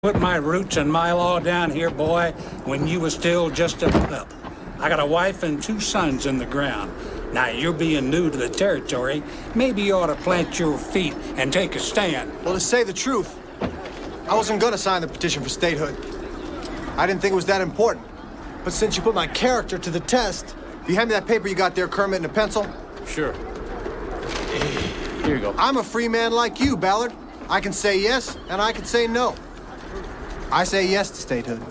Put my roots and my law down here, boy, when you was still just a pup. I got a wife and 2 sons in the ground. Now, you're being new to the territory. Maybe you ought to plant your feet and take a stand. Well, to say the truth, I wasn't gonna sign the petition for statehood. I didn't think it was that important. But since you put my character to the test, you hand me that paper you got there, Kermit, and a pencil? Sure. Here you go. I'm a free man like you, Ballard. I can say yes, and I can say no. I say yes to statehood.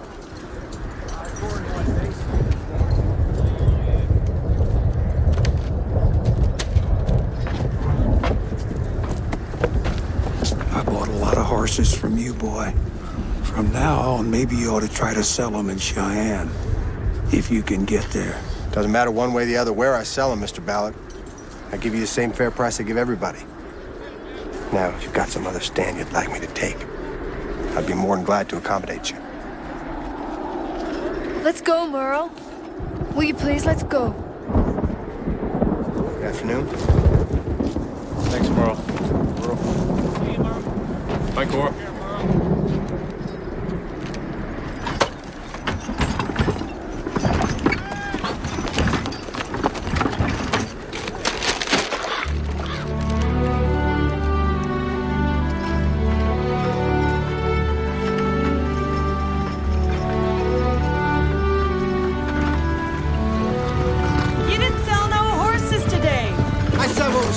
I bought a lot of horses from you, boy. From now on, maybe you ought to try to sell them in Cheyenne, if you can get there. Doesn't matter one way or the other where I sell them, Mr. Ballard. I give you the same fair price I give everybody. Now, if you've got some other stand you'd like me to take, I'd be more than glad to accommodate you. Let's go, Merle. Will you please? Let's go. Good afternoon. Thanks, Merle. Bye, Cora.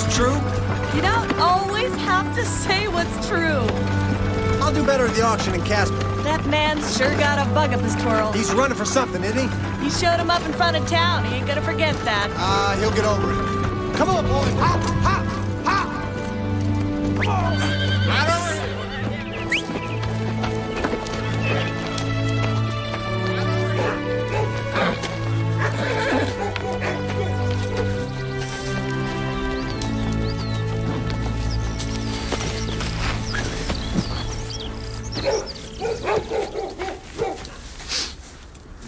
True? You don't always have to say what's true. I'll do better at the auction in Casper. That man's sure got a bug up his twirl. He's running for something, isn't he? You showed him up in front of town. He ain't gonna forget that. He'll get over it. Come on, boy. Ha! Ha! Ha! Come on. Right over here.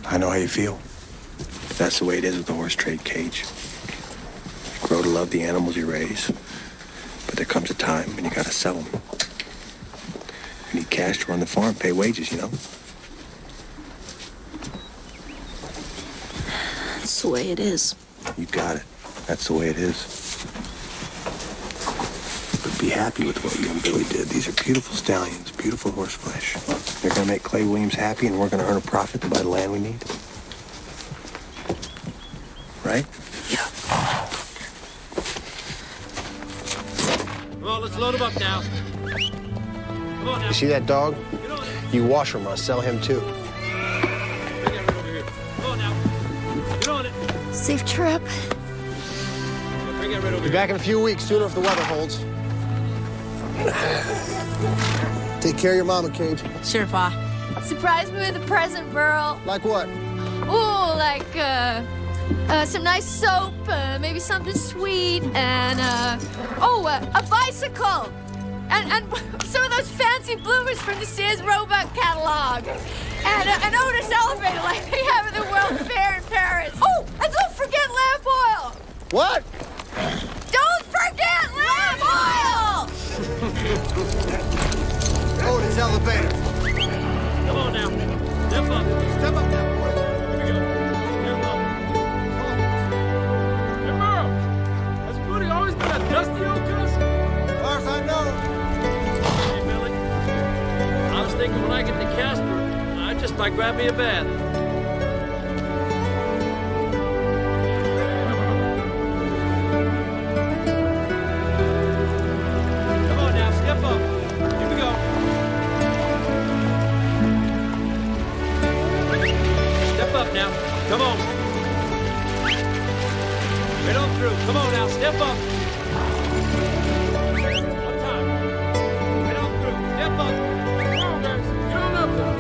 I know how you feel. That's the way it is with the horse trade, Cage. You grow to love the animals you raise, but there comes a time when you gotta sell them. You need cash to run the farm, pay wages, you know? That's the way it is. You got it. That's the way it is. But be happy with what you and Billy did. These are beautiful stallions, beautiful horse flesh. They're gonna make Clay Williams happy, and we're gonna earn a profit to buy the land we need. Right? Yeah. Come on, let's load him up now. Come on now. You see that dog? You wash him, I'll sell him too. Bring it right over here. Come on now. Get on it. Safe trip. Bring it right over Be here. back in a few weeks, sooner if the weather holds. Take care of your mama, Cage. Sure, Pa. Surprise me with a present, Merle. Like what? Ooh, like, some nice soap, maybe something sweet, and, a bicycle! And some of those fancy bloomers from the Sears Roebuck catalog. And an Otis elevator like they have at the World Fair in Paris. Oh, and don't forget lamp oil! What? Don't forget lamp oil! Otis elevator. Come on now. Step up. Step up now, boy. Here we go. Step up. Hey, Merle. Has Booty always been a dusty old cuss? As far as I know. Hey, Billy. I was thinking when I get to Casper, I just might grab me a bath. Come on now, step up. Here we go. Step up now. Come on. Right on through. Come on now, step up. One time. Right on through. Step up. Come on, guys. Get on up there.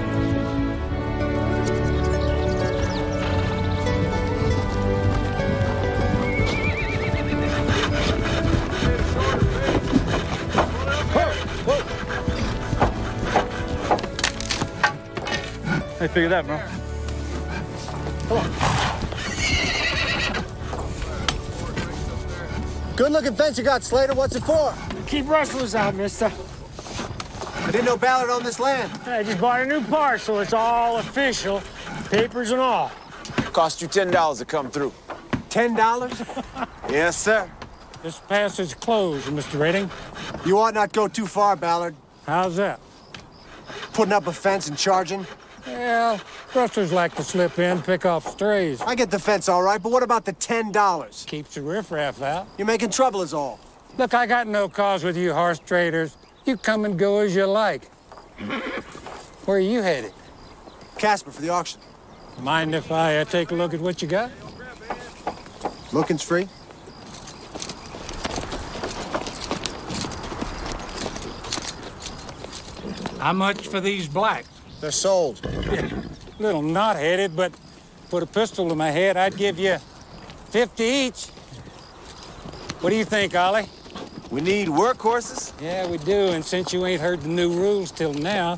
I figured that, bro. Good looking fence you got, Slater. What's it for? Keep rustlers out, mister. If didn't know Ballard owned this land. I just bought a new parcel. It's all official. Papers and all. Cost you $10 to come through. $10? Yes, sir. This passage closed, Mr. Redding. You ought not go too far, Ballard. How's that? Putting up a fence and charging. Well, rustlers like to slip in, pick off strays. I get the fence all right, but what about the $10? Keeps the riffraff out. You're making trouble is all. Look, I got no cause with you horse traders. You come and go as you like. Where are you headed? Casper for the auction. Mind if I take a look at what you got? Looking's free. How much for these blacks? They're sold. Little knot-headed, but put a pistol to my head, I'd give you 50 each. What do you think, Ollie? We need workhorses. Yeah, we do, and since you ain't heard the new rules till now,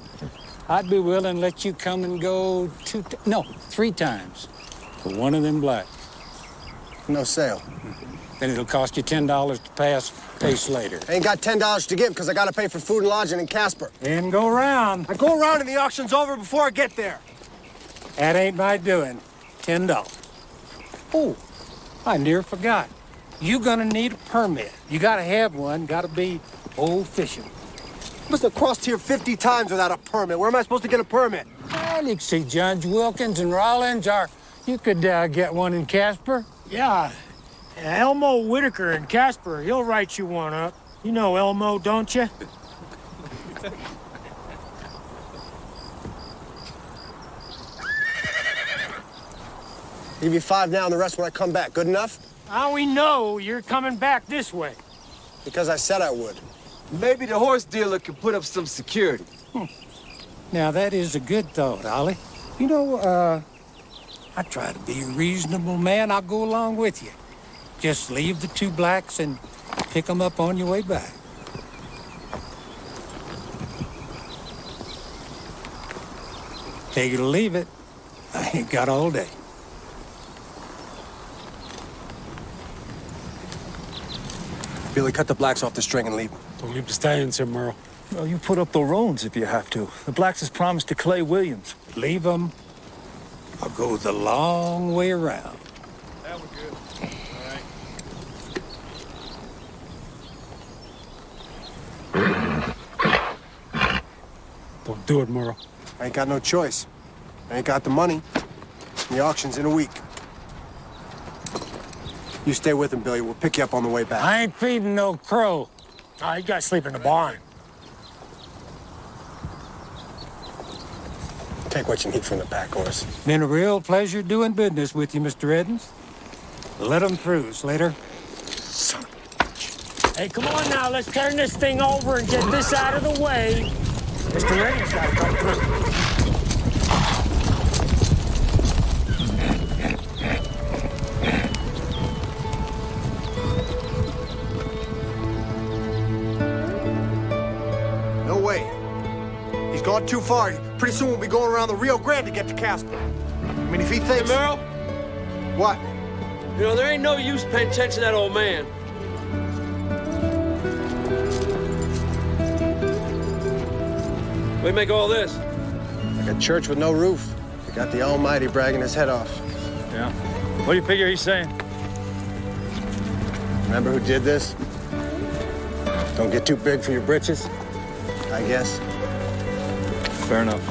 I'd be willing to let you come and go 3 times for one of them blacks. No sale. Then it'll cost you $10 to pass, pay later. I ain't got $10 to give because I got to pay for food and lodging in Casper. And go round. I go around and the auction's over before I get there. That ain't my doing. $10. Oh, I near forgot. You gonna need a permit. You gotta have one, gotta be old-fashioned. Must have crossed here 50 times without a permit. Where am I supposed to get a permit? Well, you can see Judge Wilkins and Rollins, or you could get one in Casper. Yeah. Elmo Whitaker in Casper, he'll write you one up. You know Elmo, don't you? Give you 5 now and the rest when I come back. Good enough? How we know you're coming back this way? Because I said I would. Maybe the horse dealer could put up some security. Now, that is a good thought, Ollie. You know, I try to be a reasonable man. I'll go along with you. Just leave the 2 blacks and pick them up on your way back. Take it or leave it. I ain't got all day. Billy, cut the blacks off the string and leave them. Don't leave the stallions here, Merle. Well, you put up the roans if you have to. The blacks has promised to Clay Williams. Leave them. I'll go the long way around. That was good. All right. Don't do it, Merle. I ain't got no choice. I ain't got the money. The auction's in a week. You stay with him, Billy. We'll pick you up on the way back. I ain't feeding no crow. You gotta sleep in the barn. Take what you need from the pack horse. Been a real pleasure doing business with you, Mr. Edens. Let 'em through, Slater. Hey, come on now, let's turn this thing over and get this out of the way. Mr. Redding's gotta come through. No way. He's gone too far. Pretty soon we'll be going around the Rio Grande to get to Casper. I mean, if he thinks... Hey, Merle, What? you know, there ain't no use paying attention to that old man. We make all this. Like a church with no roof. They got the Almighty bragging his head off. Yeah. What do you figure he's saying? Remember who did this? Don't get too big for your britches, I guess. Fair enough.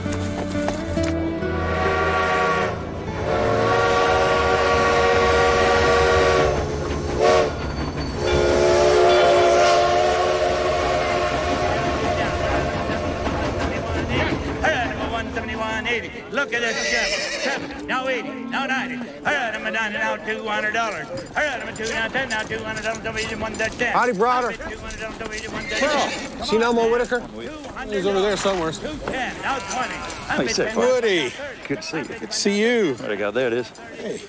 Look at this, 7, now 80, now 90. All right, I'm down to now $200. All right, I'm 2 now 10, now $200. Don't be 1 that 10. Howdy, brother. $200. Don't be 1 that 10. Seen Elmo Whitaker? He's over there somewhere. 210, now 20. How you say, Woody. Good to see you. Good to see you. What I got there it is. Hey.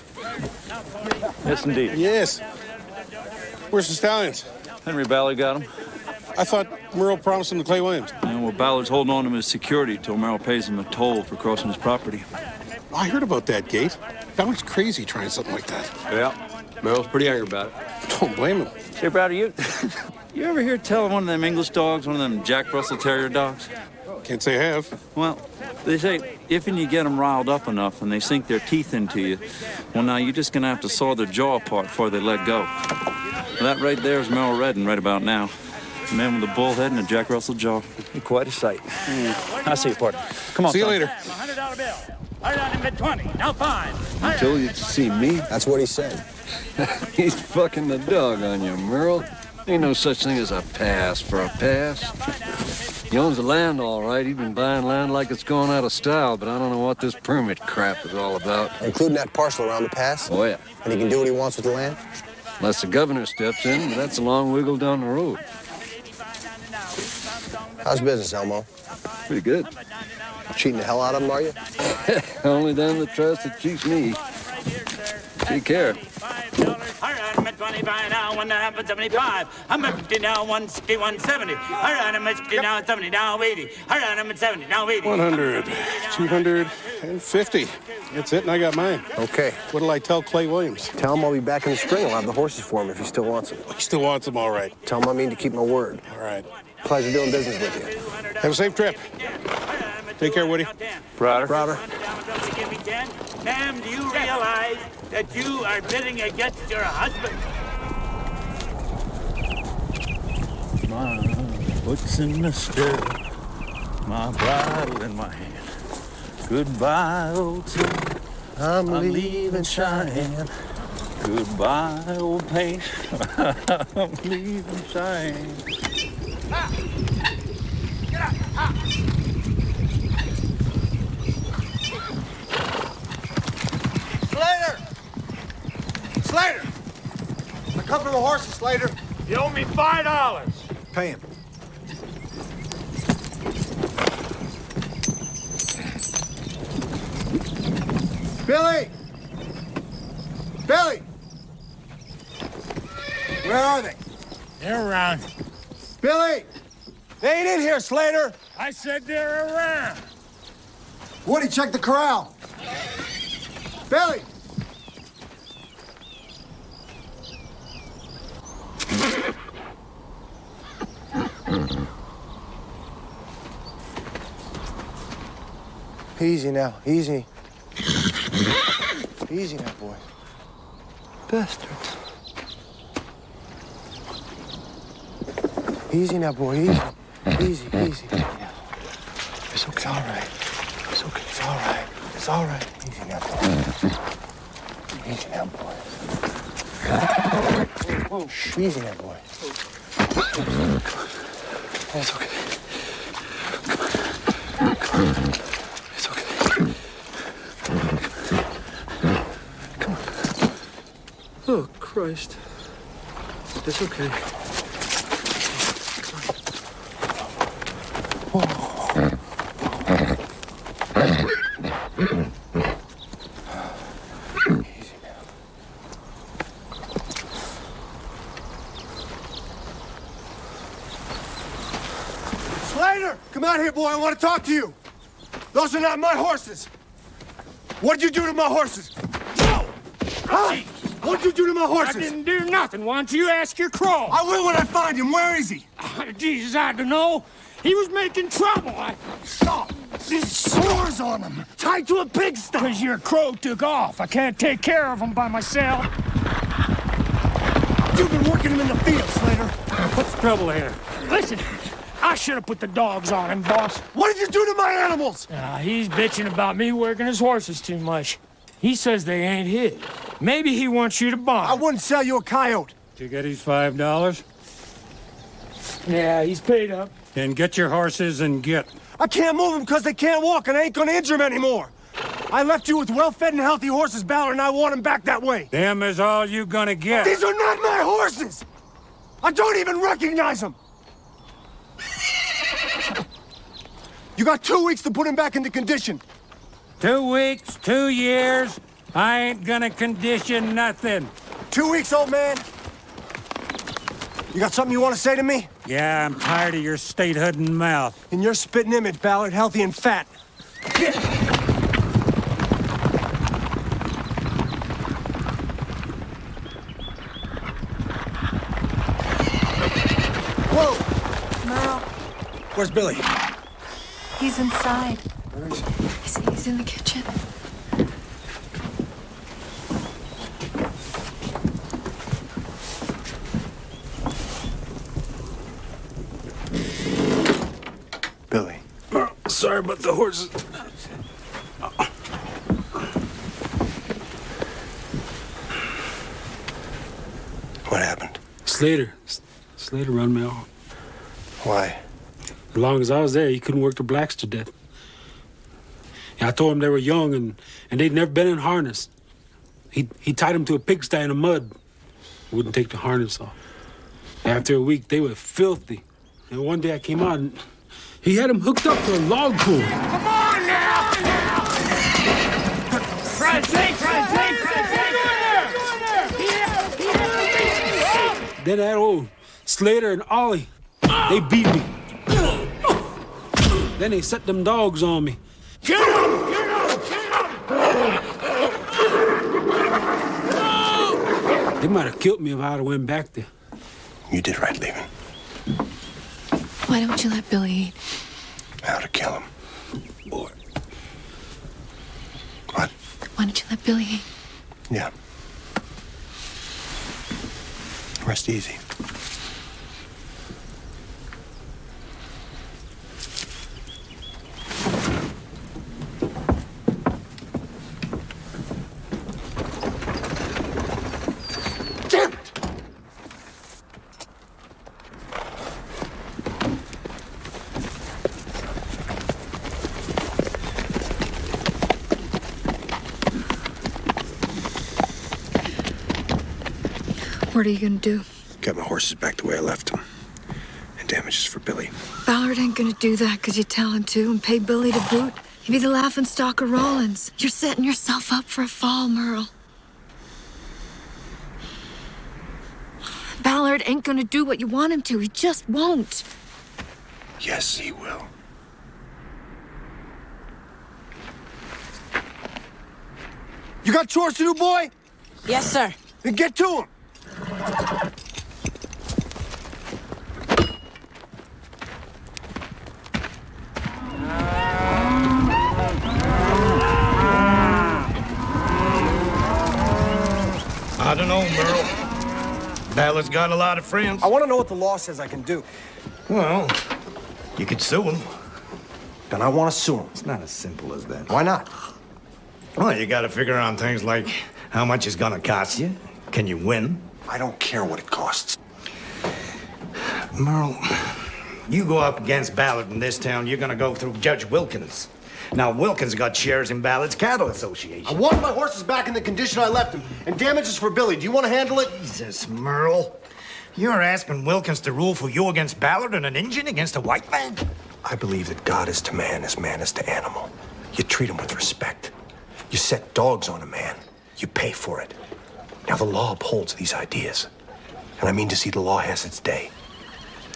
Yes, indeed. Yes. Where's the stallions? Henry Ballard got him. I thought Merle promised him to Clay Williams. And well, Ballard's holding on to him as security till Merrill pays him a toll for crossing his property. I heard about that, Gate. Ballard's crazy trying something like that. Yeah, Merle's pretty angry about it. Don't blame him. Say, Browder, you ever hear tell of one of them English dogs, one of them Jack Russell Terrier dogs? Can't say I have. Well, they say if and you get them riled up enough and they sink their teeth into you, well, now you're just going to have to saw their jaw apart before they let go. Well, that right there is Merrill Redden right about now. A man with a bull head and a Jack Russell jaw. Quite a sight. I'll see you, partner. Come on, See you son. later. $100 bill. Right on him at 20. Now 5. I told you to see me. That's what he said. He's fucking the dog on you, Merle. Ain't no such thing as a pass for a pass. He owns the land, all right. He's been buying land like it's going out of style, but I don't know what this permit crap is all about. Including that parcel around the pass? Oh, yeah. And he can do what he wants with the land? Unless the governor steps in, but that's a long wiggle down the road. How's business, Elmo? Pretty good. Cheating the hell out of him, are you? Only them that trust that cheats me. Take care. I'm at 25 now, 1.5 at 75. I'm at 50 now, 160, 170. I'm at 60 now, 70 now, 80. I'm at 70 now, 80. 100, 250. That's it, and I got mine. Okay. What'll I tell Clay Williams? Tell him I'll be back in the spring. I'll have the horses for him if he still wants them. He still wants them, all right. Tell him I mean to keep my word. All right. Pleasure doing business with you. Have a safe trip. Take care, Woody. Brother. Ma'am, do you realize that you are bidding against your husband? My foot's in the stirrup, my bridle in my hand. Goodbye, old sun. I'm leaving Cheyenne. Goodbye, old paint. I'm leaving Cheyenne. Slater! I come for the horses, Slater. You owe me $5. Pay him. Billy! Billy! Where are they? They're around. Billy! They ain't in here, Slater! I said they're around. Woody, check the corral. Billy! Easy now, easy. Easy now, boy. Bastards. Easy now, boy, easy. Easy. It's okay, it's all right. It's okay, it's all right. It's all right. Easy now, boy. Easy now, boy. Whoa, easy now, boy. It's okay. Come on. It's okay. Come on. Oh, Christ. It's okay. Slater, come out here, boy. I want to talk to you. Those are not my horses. What'd you do to my horses? No! Huh? What'd you do to my horses? I didn't do nothing. Why don't you ask your crow? I will when I find him. Where is he? Jesus, I don't know. He was making trouble. Stop! These sores on him, tied to a pigsty. Because your crow took off. I can't take care of him by myself. You've been working him in the field, Slater. What's the trouble here? Listen, I should have put the dogs on him, boss. What did you do to my animals? He's bitching about me working his horses too much. He says they ain't his. Maybe he wants you to buy 'em. I wouldn't sell you a coyote. Did you get his $5? Yeah, he's paid up. Then get your horses and get. I can't move them because they can't walk, and I ain't gonna injure them anymore. I left you with well-fed and healthy horses, Ballard, and I want them back that way. Them is all you gonna get. These are not my horses! I don't even recognize them! You got 2 weeks to put him back into condition. 2 weeks, 2 years. I ain't gonna condition nothing. 2 weeks, old man. You got something you want to say to me? Yeah, I'm tired of your statehood and mouth. In your spitting image, Ballard, healthy and fat. Whoa! Where's Billy? He's inside. Where is he? He's in the kitchen. Billy. Sorry about the horses. What happened? Slater run me off. Why? As long as I was there, he couldn't work the blacks to death. Yeah, I told him they were young and they'd never been in harness. He tied them to a pigsty in the mud. Wouldn't take the harness off. After a week, they were filthy. And one day I came out and he had them hooked up to a log pool. Come on now! Try to take! Then that old Slater and Ollie, they beat me. Then they set them dogs on me. Get him! They might have killed me if I'd have went back there. You did right leaving. Why don't you let Billy eat? How to kill him. Boy. What? Why don't you let Billy eat? Yeah. Rest easy. Damn it! What are you gonna do? Get my horses back the way I left them. And damages for Billy. Ballard ain't gonna do that because you tell him to and pay Billy to boot. He'd be the laughing stock of Rollins. You're setting yourself up for a fall, Merle. Ballard ain't gonna do what you want him to. He just won't. Yes, he will. You got chores to do, boy? Yes, sir. Then get to him. I don't know, Merle. Ballard's got a lot of friends. I want to know what the law says I can do. Well, you could sue him. Then I want to sue him. It's not as simple as that. Why not? Well, you gotta figure on things like how much it's gonna cost you. Can you win? I don't care what it costs. Merle, you go up against Ballard in this town, you're gonna go through Judge Wilkins. Now, Wilkins got shares in Ballard's Cattle Association. I want my horses back in the condition I left them, and damages for Billy. Do you want to handle it? Jesus, Merle. You're asking Wilkins to rule for you against Ballard and an Indian against a white man? I believe that God is to man as man is to animal. You treat him with respect. You set dogs on a man. You pay for it. Now, the law upholds these ideas. And I mean to see the law has its day.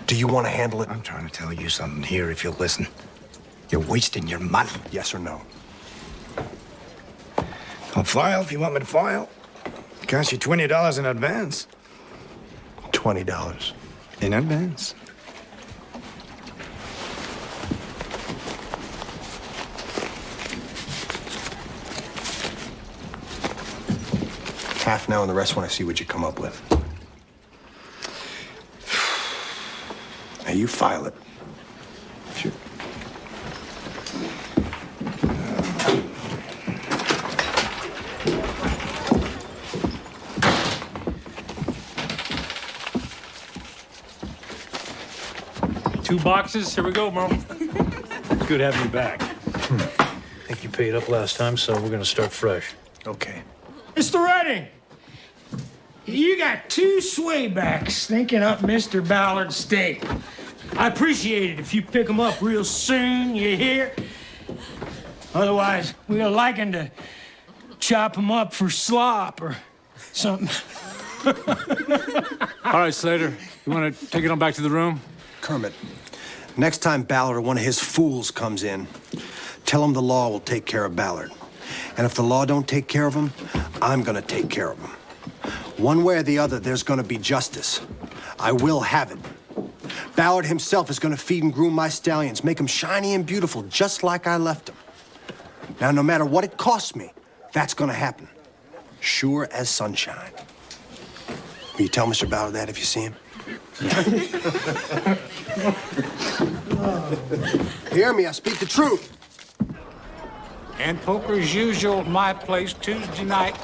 Do you want to handle it? I'm trying to tell you something here if you'll listen. You're wasting your money. Yes or no? I'll file if you want me to file. It costs you $20 in advance. $20. In advance. Half now and the rest when I see what you come up with. Now you file it. Sure. Two boxes. Here we go, Merle. Good having you back. I think you paid up last time, so we're gonna start fresh. Okay. Mr. Redding, you got two swaybacks stinking up Mr. Ballard's steak. I appreciate it if you pick them up real soon, you hear? Otherwise, we're liking to chop them up for slop or something. All right, Slater, you want to take it on back to the room? Kermit, next time Ballard or one of his fools comes in, tell him the law will take care of Ballard. And if the law don't take care of him, I'm gonna take care of him. One way or the other, there's gonna be justice. I will have it. Ballard himself is gonna feed and groom my stallions, make them shiny and beautiful, just like I left them. Now, no matter what it costs me, that's gonna happen. Sure as sunshine. Will you tell Mr. Ballard that if you see him? Hear me, I speak the truth. And poker as usual at my place Tuesday night.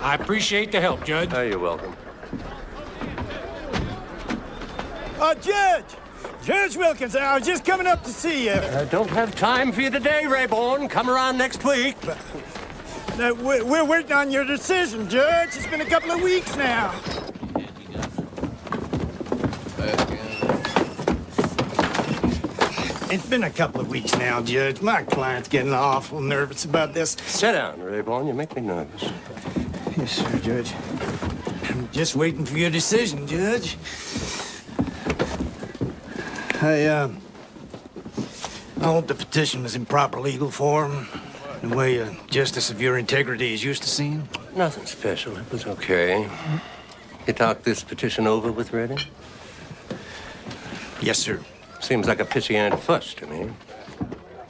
I appreciate the help, Judge. Oh, you're welcome. Judge Wilkins, I was just coming up to see you. I don't have time for you today, Rayborn. Come around next week. We're waiting on your decision, Judge. It's been a couple of weeks now. It's been a couple of weeks now, Judge. My client's getting awful nervous about this. Sit down, Rayborn. You make me nervous. Yes, sir, Judge. I'm just waiting for your decision, Judge. I hope the petition was in proper legal form, the way a justice of your integrity is used to seeing. Nothing special. It was okay. You talked this petition over with Redding? Yes, sir. Seems like a pissy-ant fuss to me.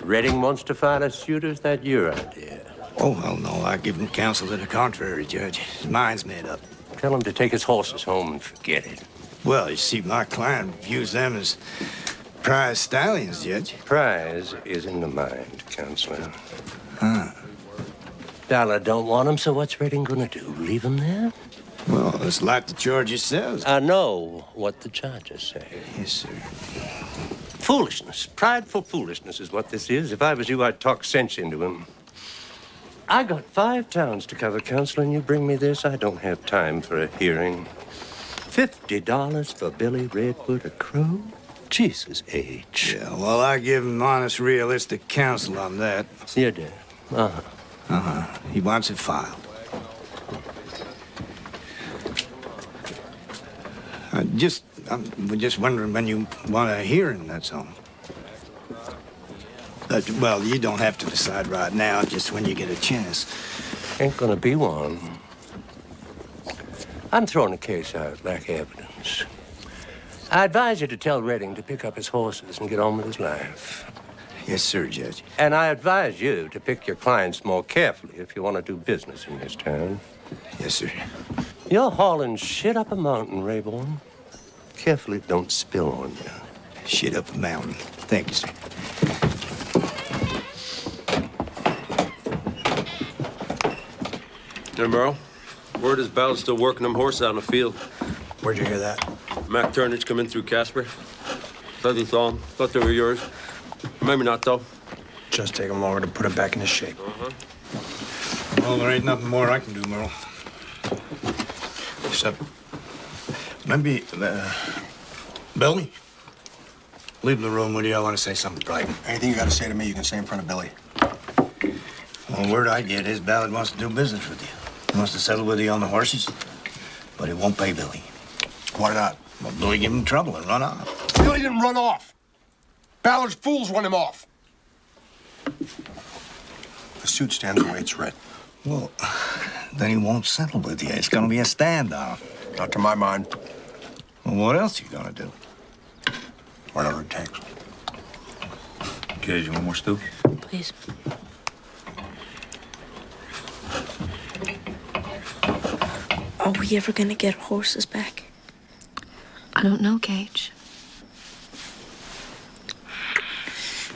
Redding wants to file a suit, or is that your idea? Oh, well, no. I give him counsel to the contrary, Judge. His mind's made up. Tell him to take his horses home and forget it. Well, you see, my client views them as prize stallions, Judge. Prize is in the mind, Counselor. Huh. Dollar don't want him, so what's Redding gonna do? Leave him there? Well, it's like the charges says. I know what the charges say. Yes, sir. Foolishness. Prideful foolishness is what this is. If I was you, I'd talk sense into him. I got 5 towns to cover, Counselor, and you bring me this? I don't have time for a hearing. $50 for Billy Redwood, a crow? Jesus H. Yeah, well, I give him honest, realistic counsel on that. You did? Uh-huh. Uh-huh. He wants it filed. I'm just wondering when you want a hearing, that's all. Well, you don't have to decide right now, just when you get a chance. Ain't gonna be one. I'm throwing a case out, lack evidence. I advise you to tell Redding to pick up his horses and get on with his life. Yes, sir, Judge. And I advise you to pick your clients more carefully if you want to do business in this town. Yes, sir. You're hauling shit up a mountain, Rayborn. Carefully, don't spill on you. Shit up a mountain. Thank you, sir. Hey, Merle. Word is Ballard's still working them horses out in the field. Where'd you hear that? Mac Turnage come in through Casper. Thought you saw them. Thought they were yours. Maybe not, though. Just take him longer to put him back into shape. Well, there ain't nothing more I can do, Merle. Except maybe, Billy? Leave the room, will you? I want to say something private. Anything you got to say to me, you can say in front of Billy. Well, word I get is Ballard wants to do business with you. He wants to settle with you on the horses, but he won't pay Billy. Why not? Well, Billy give him trouble and run off. Billy didn't run off. Ballard's fools run him off. The suit stands the way it's written. Well, then he won't settle with you. It's gonna be a standoff. Not to my mind. Well, what else you gonna do? Whatever it takes. Okay, you want more stew? Please. Are we ever gonna get horses back? I don't know, Gage.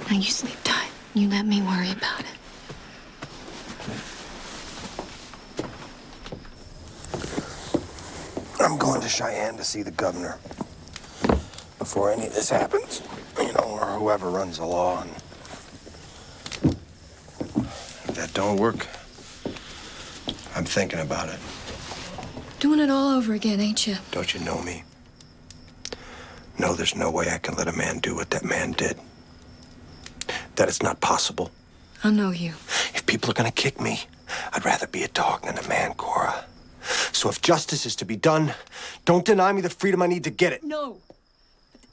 Now you sleep tight. You let me worry about it. I'm going to Cheyenne to see the governor before any of this happens. You know, or whoever runs the law. And if that don't work, I'm thinking about it. Doing it all over again, ain't you? Don't you know me? No, there's no way I can let a man do what that man did. That it's not possible. I know you. If people are gonna kick me, I'd rather be a dog than a man, Cora. So if justice is to be done, don't deny me the freedom I need to get it. No.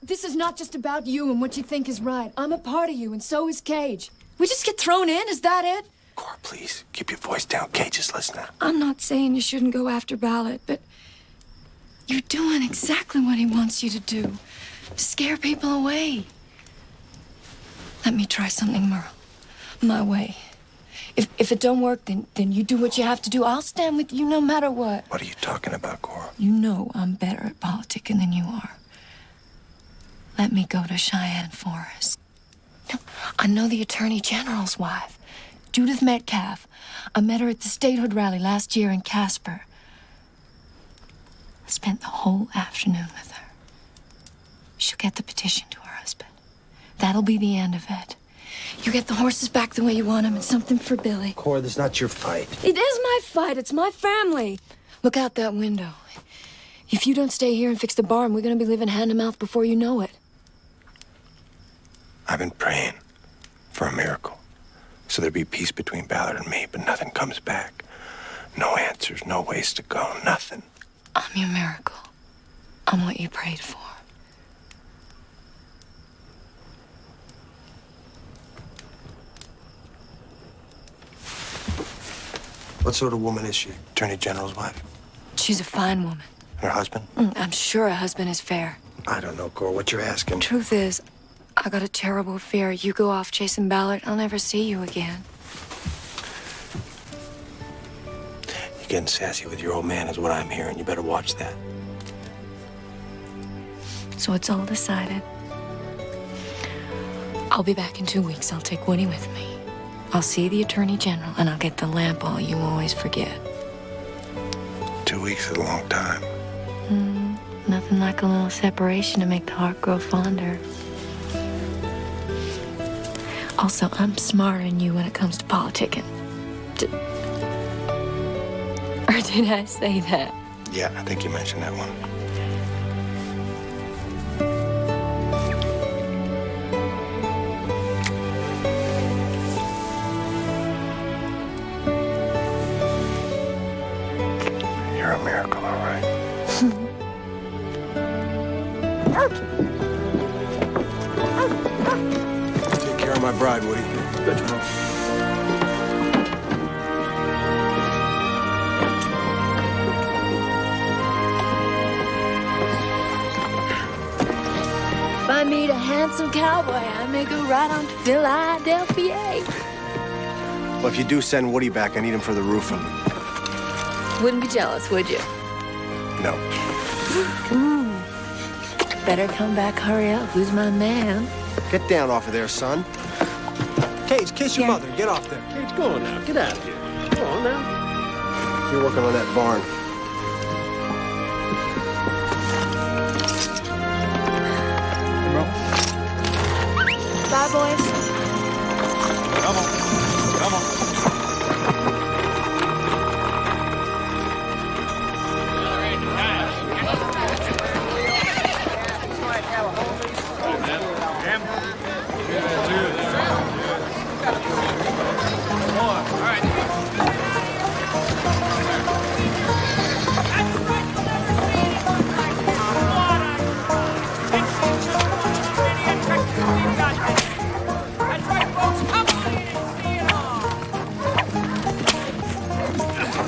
This is not just about you and what you think is right. I'm a part of you, and so is Cage. We just get thrown in, is that it? Cora, please, keep your voice down. Cage is listening. I'm not saying you shouldn't go after Ballard, but You're doing exactly what he wants you to do. To scare people away. Let me try something, Merle. My way. If it don't work, then you do what you have to do. I'll stand with you no matter what. What are you talking about, Cora? You know I'm better at politicking than you are. Let me go to Cheyenne Forest. No, I know the Attorney General's wife, Judith Metcalf. I met her at the statehood rally last year in Casper. I spent the whole afternoon with her. She'll get the petition to her husband. That'll be the end of it. You get the horses back the way you want them and something for Billy. Cora, this is not your fight. It is my fight. It's my family. Look out that window. If you don't stay here and fix the barn, we're going to be living hand to mouth before you know it. I've been praying for a miracle. So there'd be peace between Ballard and me, but nothing comes back. No answers, no ways to go, nothing. I'm your miracle. I'm what you prayed for. What sort of woman is she? Attorney General's wife? She's a fine woman. Her husband? I'm sure her husband is fair. I don't know, Cora, what you're asking. Truth is, I got a terrible fear. You go off chasing Ballard, I'll never see you again. You're getting sassy with your old man is what I'm hearing. You better watch that. So it's all decided. I'll be back in 2 weeks. I'll take Woody with me. I'll see the Attorney General, and I'll get the lamp all you always forget. 2 weeks is a long time. Nothing like a little separation to make the heart grow fonder. Also, I'm smarter than you when it comes to politicking. Or did I say that? Yeah, I think you mentioned that one. You're a miracle, all right. Take care of my bride, Woody. Good, General. If I meet a handsome cowboy, I may go right on to Philadelphia. Well, if you do send Woody back, I need him for the roofing. Wouldn't be jealous, would you? No. Better come back, hurry up. Who's my man? Get down off of there, son. Cage, kiss your mother. Get off there. Cage, go on now. Get out of here. Go on now. You're working on that barn. Bye, boys. Come on. Come on.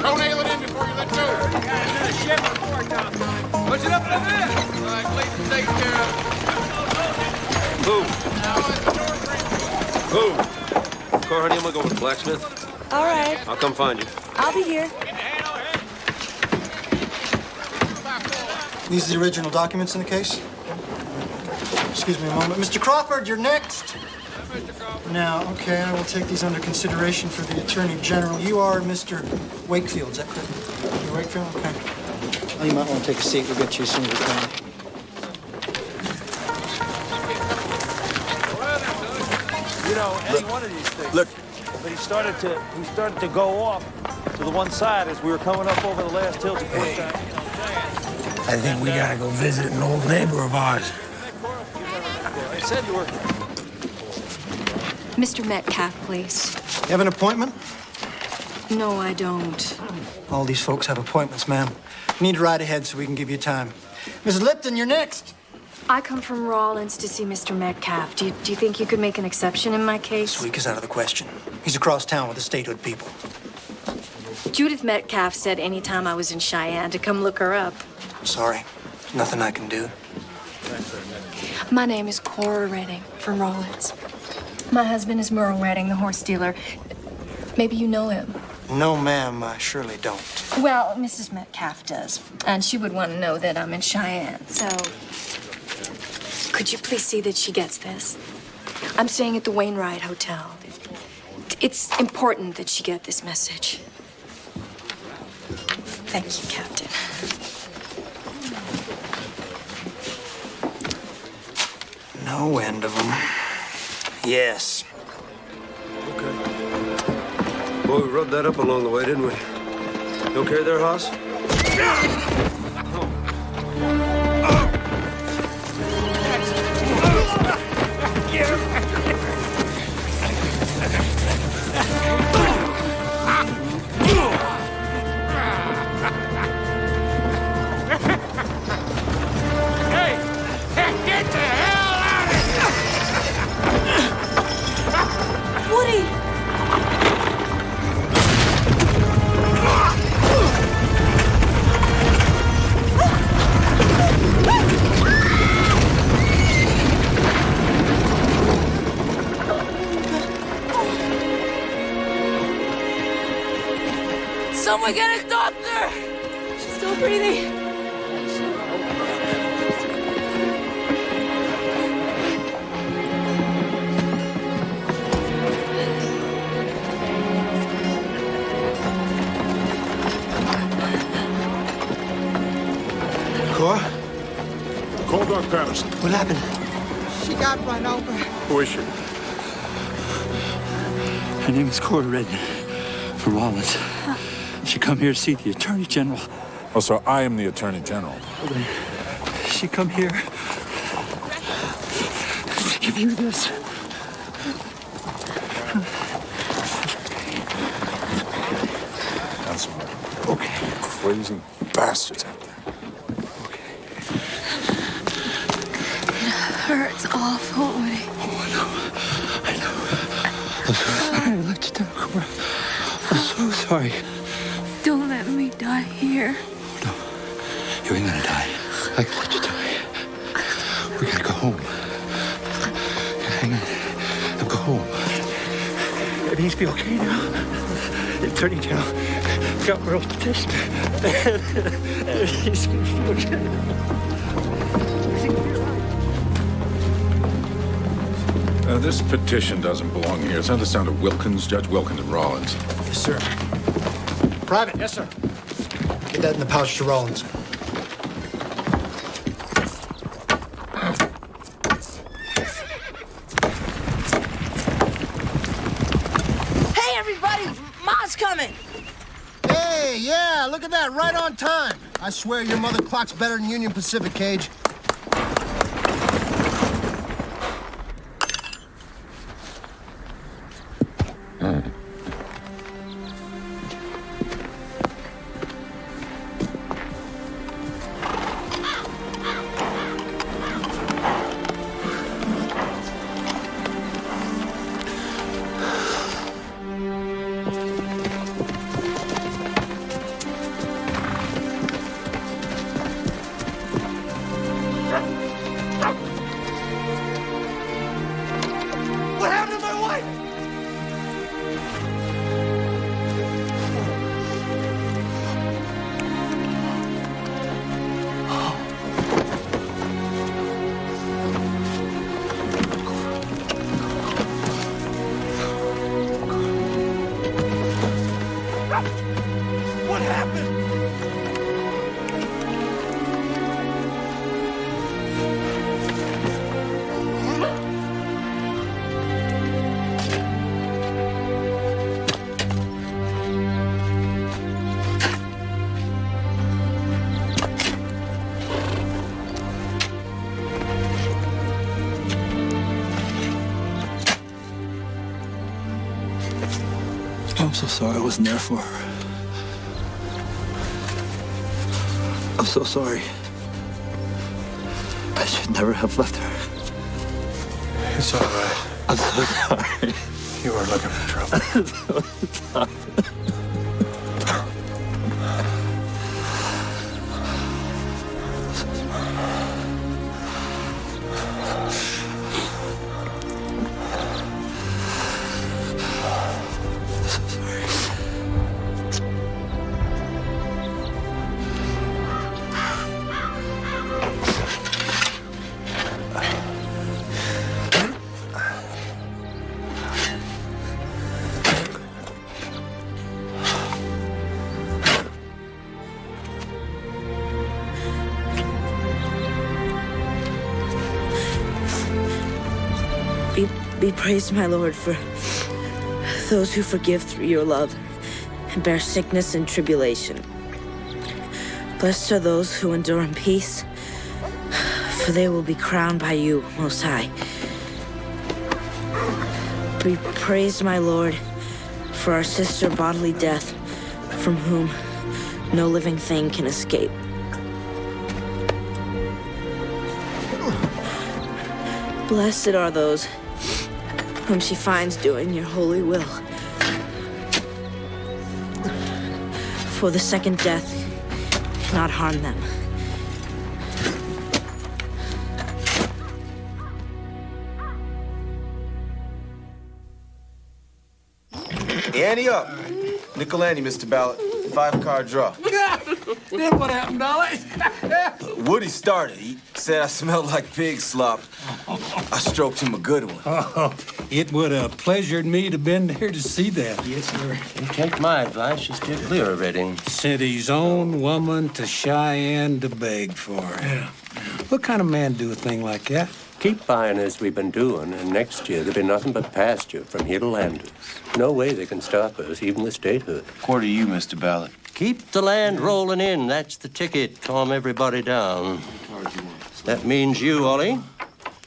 Don't nail it in before you let go. Push it up in a minute. All right, Clayton, take care of it. Who? Car, honey, I'm gonna go with the blacksmith. All right. I'll come find you. I'll be here. These are the original documents in the case? Excuse me a moment. Mr. Crawford, you're next. Now, okay, I will take these under consideration for the Attorney General. You are Mr. Wakefield, is that correct? You're Wakefield? Okay. Well, you might want to take a seat. We'll get you as soon as we can. You know, any one of these things. Look. But he started to go off to the one side as we were coming up over the last hill before time. I think we gotta go visit an old neighbor of ours. I said you were. Mr. Metcalf, please. You have an appointment? No, I don't. All these folks have appointments, ma'am. You need to ride ahead so we can give you time. Mrs. Lipton, you're next. I come from Rawlins to see Mr. Metcalf. Do you think you could make an exception in my case? This week is out of the question. He's across town with the statehood people. Judith Metcalf said anytime I was in Cheyenne to come look her up. Sorry. Nothing I can do. My name is Cora Redding from Rollins. My husband is Merle Redding, the horse dealer. Maybe you know him. No, ma'am, I surely don't. Well, Mrs. Metcalf does. And she would want to know that I'm in Cheyenne. So, could you please see that she gets this? I'm staying at the Wainwright Hotel. It's important that she get this message. Thank you, Captain. No end of them. Yes. Well, we rubbed that up along the way, didn't we? You okay there, Hoss? Get the hell out of here! Woody! Someone get a doctor! She's still breathing. Cora? Call Doc Patterson. What happened? She got run over. Who is she? Her name is Cora Redden from Rollins. She come here to see the Attorney General. Oh, so I am the Attorney General. She come here to give you this. That's some crazy bastards out there. Hurts awful, Woody. I know. I'm so sorry I let you down, Cora. I'm so sorry. Don't let me die here. No, you ain't gonna die. I can let you die. We gotta go home. Hang on. Now go home. Everything's be okay now. The Attorney General got Merle's petition. Everything's gonna be okay. This petition doesn't belong here. Send this down to Wilkins, Judge Wilkins and Rollins. Yes, sir. Private. Yes, sir. Get that in the pouch to Rollins. Hey, everybody! Ma's coming! Hey, yeah, look at that, right on time. I swear your mother clock's better than Union Pacific, Cage. What happened to my wife? What happened? I'm so sorry I wasn't there for her. I'm so sorry. I should never have left her. It's all right. I'm so sorry. You were looking for trouble. I'm so sorry. Be praised, my Lord, for those who forgive through your love and bear sickness and tribulation. Blessed are those who endure in peace, for they will be crowned by you, Most High. Be praised, my Lord, for our sister bodily death, from whom no living thing can escape. Blessed are those whom she finds doing your holy will. For the second death cannot harm them. Ante up. Nickel ante, Mr. Ballard. 5-card draw. Then what happened, Dolly? Woody started. He said I smelled like pig slop. I stroked him a good one. Oh, it would have pleasured me to have been there to see that. Yes, sir. You take my advice, just steer clear of Redding. Sent his own woman to Cheyenne to beg for her. Yeah. What kind of man do a thing like that? Keep buying as we've been doing, and next year there'll be nothing but pasture from here to Landers. No way they can stop us, even with statehood. Quarter to you, Mr. Ballard. Keep the land rolling in. That's the ticket. Calm everybody down. That means you, Ollie.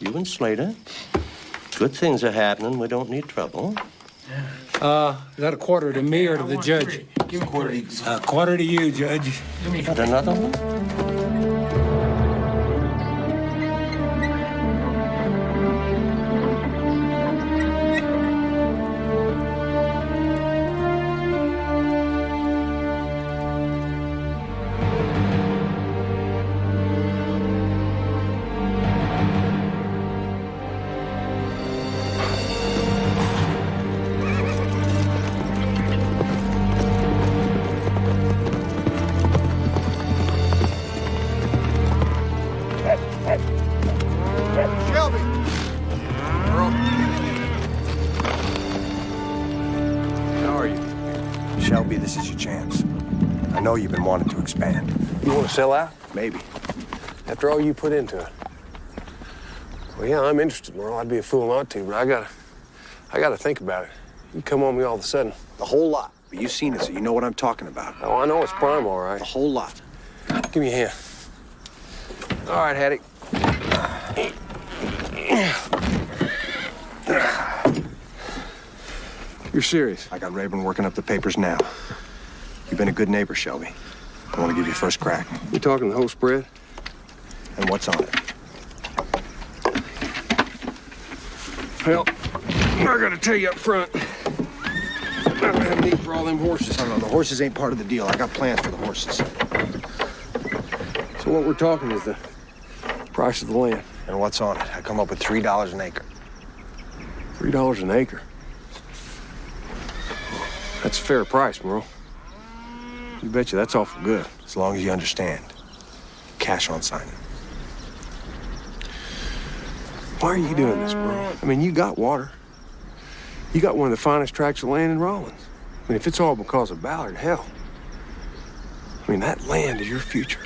You and Slater. Good things are happening. We don't need trouble. Is that a quarter to me or to the judge? Give him a quarter to you. A quarter to you, Judge. Got another one? Shelby! How are you? Shelby, this is your chance. I know you've been wanting to expand. You want to sell out? Maybe. After all you put into it. Well, yeah, I'm interested, Merle. I'd be a fool not to, but I gotta think about it. You come on me all of a sudden. The whole lot. But you've seen it, so you know what I'm talking about. Oh, I know it's prime, all right. The whole lot. Give me a hand. All right, Hattie. You're serious? I got Rayburn working up the papers now. You've been a good neighbor, Shelby. I want to give you first crack. You talking the whole spread? And what's on it? Well, I gotta tell you up front, I don't have a need for all them horses. No, the horses ain't part of the deal. I got plans for the horses. So what we're talking is the price of the land. And what's on it? I come up with $3 an acre. $3 an acre? That's a fair price, Merle. You betcha that's awful good. As long as you understand. Cash on signing. Why are you doing this, Merle? I mean, you got water. You got one of the finest tracts of land in Rollins. I mean, if it's all because of Ballard, hell. I mean, that land is your future.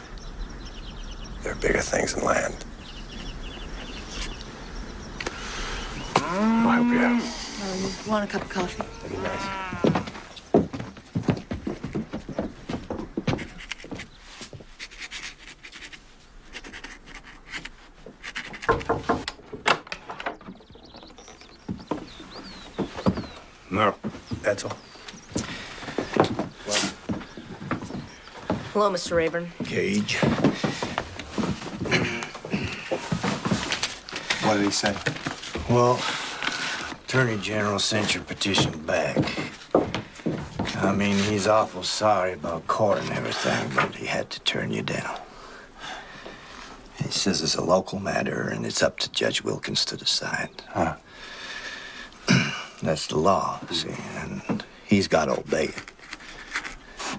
There are bigger things than land. I hope you have. You want a cup of coffee? That'd be nice. No. That's all. Hello, Mr. Rayburn. Cage. What did he say? Well, Attorney General sent your petition back. I mean, he's awful sorry about court and everything, but he had to turn you down. He says it's a local matter and it's up to Judge Wilkins to decide. Huh. That's the law, see, and he's got to obey it.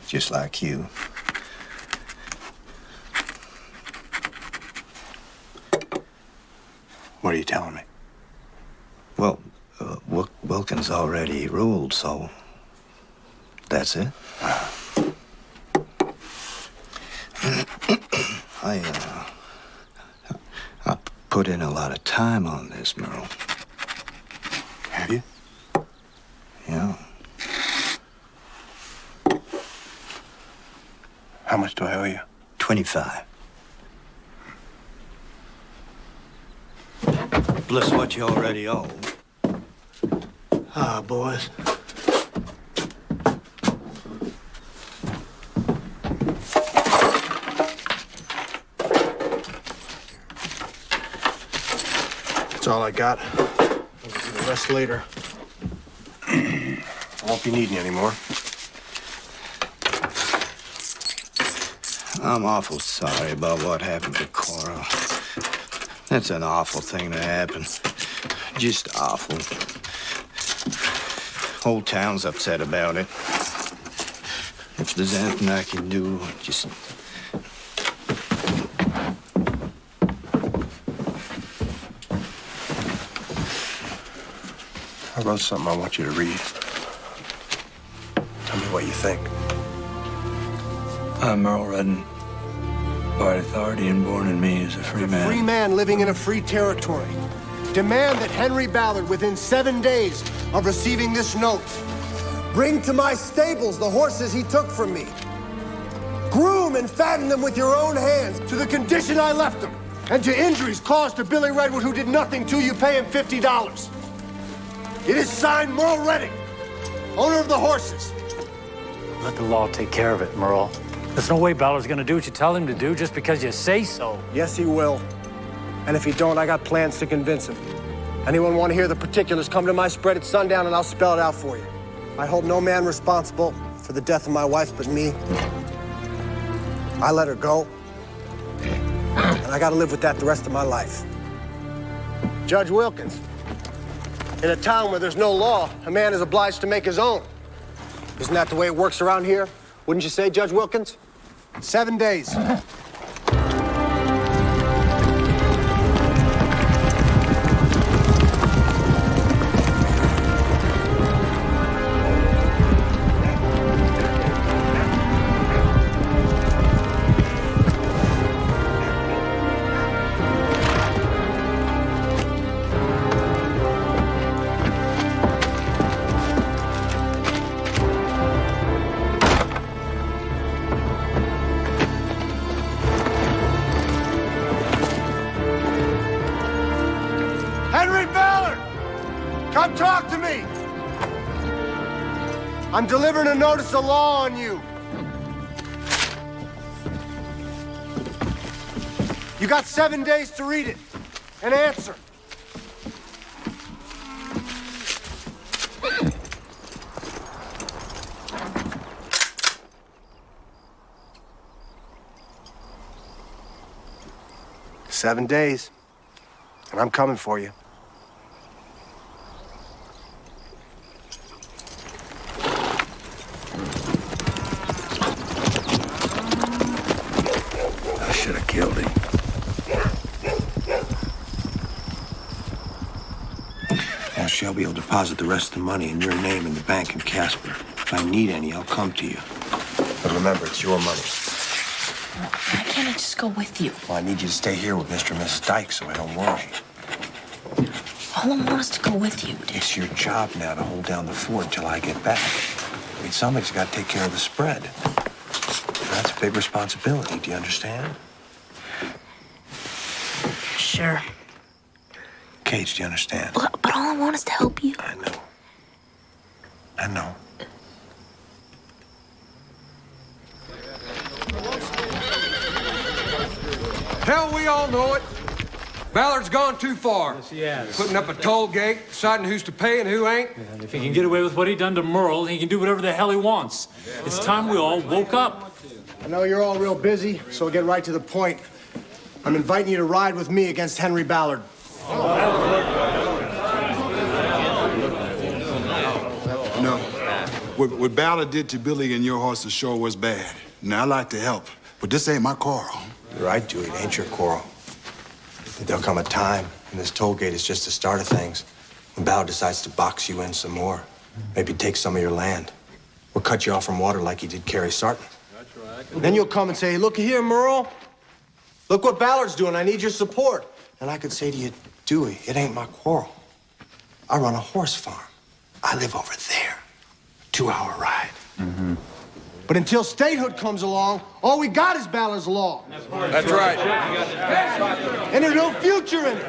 Just like you. What are you telling me? Well, Wilkins already ruled, so that's it. I put in a lot of time on this, Merle. How much do I owe you? 25. Plus what you already owe. Ah, boys. That's all I got. I'll give you the rest later. I won't be needing you anymore. I'm awful sorry about what happened to Cora. That's an awful thing to happen. Just awful. Whole town's upset about it. If there's anything I can do, just... I wrote something I want you to read. Tell me what you think. I'm Merle Redden, by authority and born in me as a free man. Free man living in a free territory. Demand that Henry Ballard, within 7 days of receiving this note, bring to my stables the horses he took from me. Groom and fatten them with your own hands to the condition I left them. And to injuries caused to Billy Redwood, who did nothing to you, pay him $50. It is signed Merle Redding, owner of the horses. Let the law take care of it, Merle. There's no way Ballard's gonna do what you tell him to do just because you say so. Yes, he will. And if he don't, I got plans to convince him. Anyone want to hear the particulars, come to my spread at sundown and I'll spell it out for you. I hold no man responsible for the death of my wife but me. I let her go. And I got to live with that the rest of my life. Judge Wilkins, in a town where there's no law, a man is obliged to make his own. Isn't that the way it works around here? Wouldn't you say, Judge Wilkins? 7 days. Henry Ballard! Come talk to me! I'm delivering a notice of law on you. You got 7 days to read it and answer. Seven days, and I'm coming for you. I should have killed him. Now, Shelby will deposit the rest of the money in your name in the bank in Casper. If I need any, I'll come to you. But remember, it's your money. Why can't I just go with you? Well, I need you to stay here with Mr. and Mrs. Dyke so I don't worry. All I want is to go with you. It's your job now to hold down the fort until I get back. I mean, somebody's got to take care of the spread. That's a big responsibility. Do you understand? Sure. Cage, do you understand? But all I want is to help you. I know. I know. Hell, we all know it. Ballard's gone too far. Yes, he has. Putting up a toll gate, deciding who's to pay and who ain't. And if he can get away with what he done to Merle, he can do whatever the hell he wants. It's time we all woke up. I know you're all real busy, so I'll get right to the point. I'm inviting you to ride with me against Henry Ballard. No. What Ballard did to Billy and your horses sure was bad. Now, I'd like to help, but this ain't my quarrel. You're right, Dewey. It ain't your quarrel. There'll come a time, and this toll gate is just the start of things, when Ballard decides to box you in some more. Maybe take some of your land. Or cut you off from water like he did Carrie Sarton. That's right. Then you'll come and say, look here, Merle. Look what Ballard's doing. I need your support. And I could say to you, Dewey, it ain't my quarrel. I run a horse farm. I live over there. 2-hour ride. Mm-hmm. But until statehood comes along, all we got is Ballard's Law. That's right. And there's no future in it.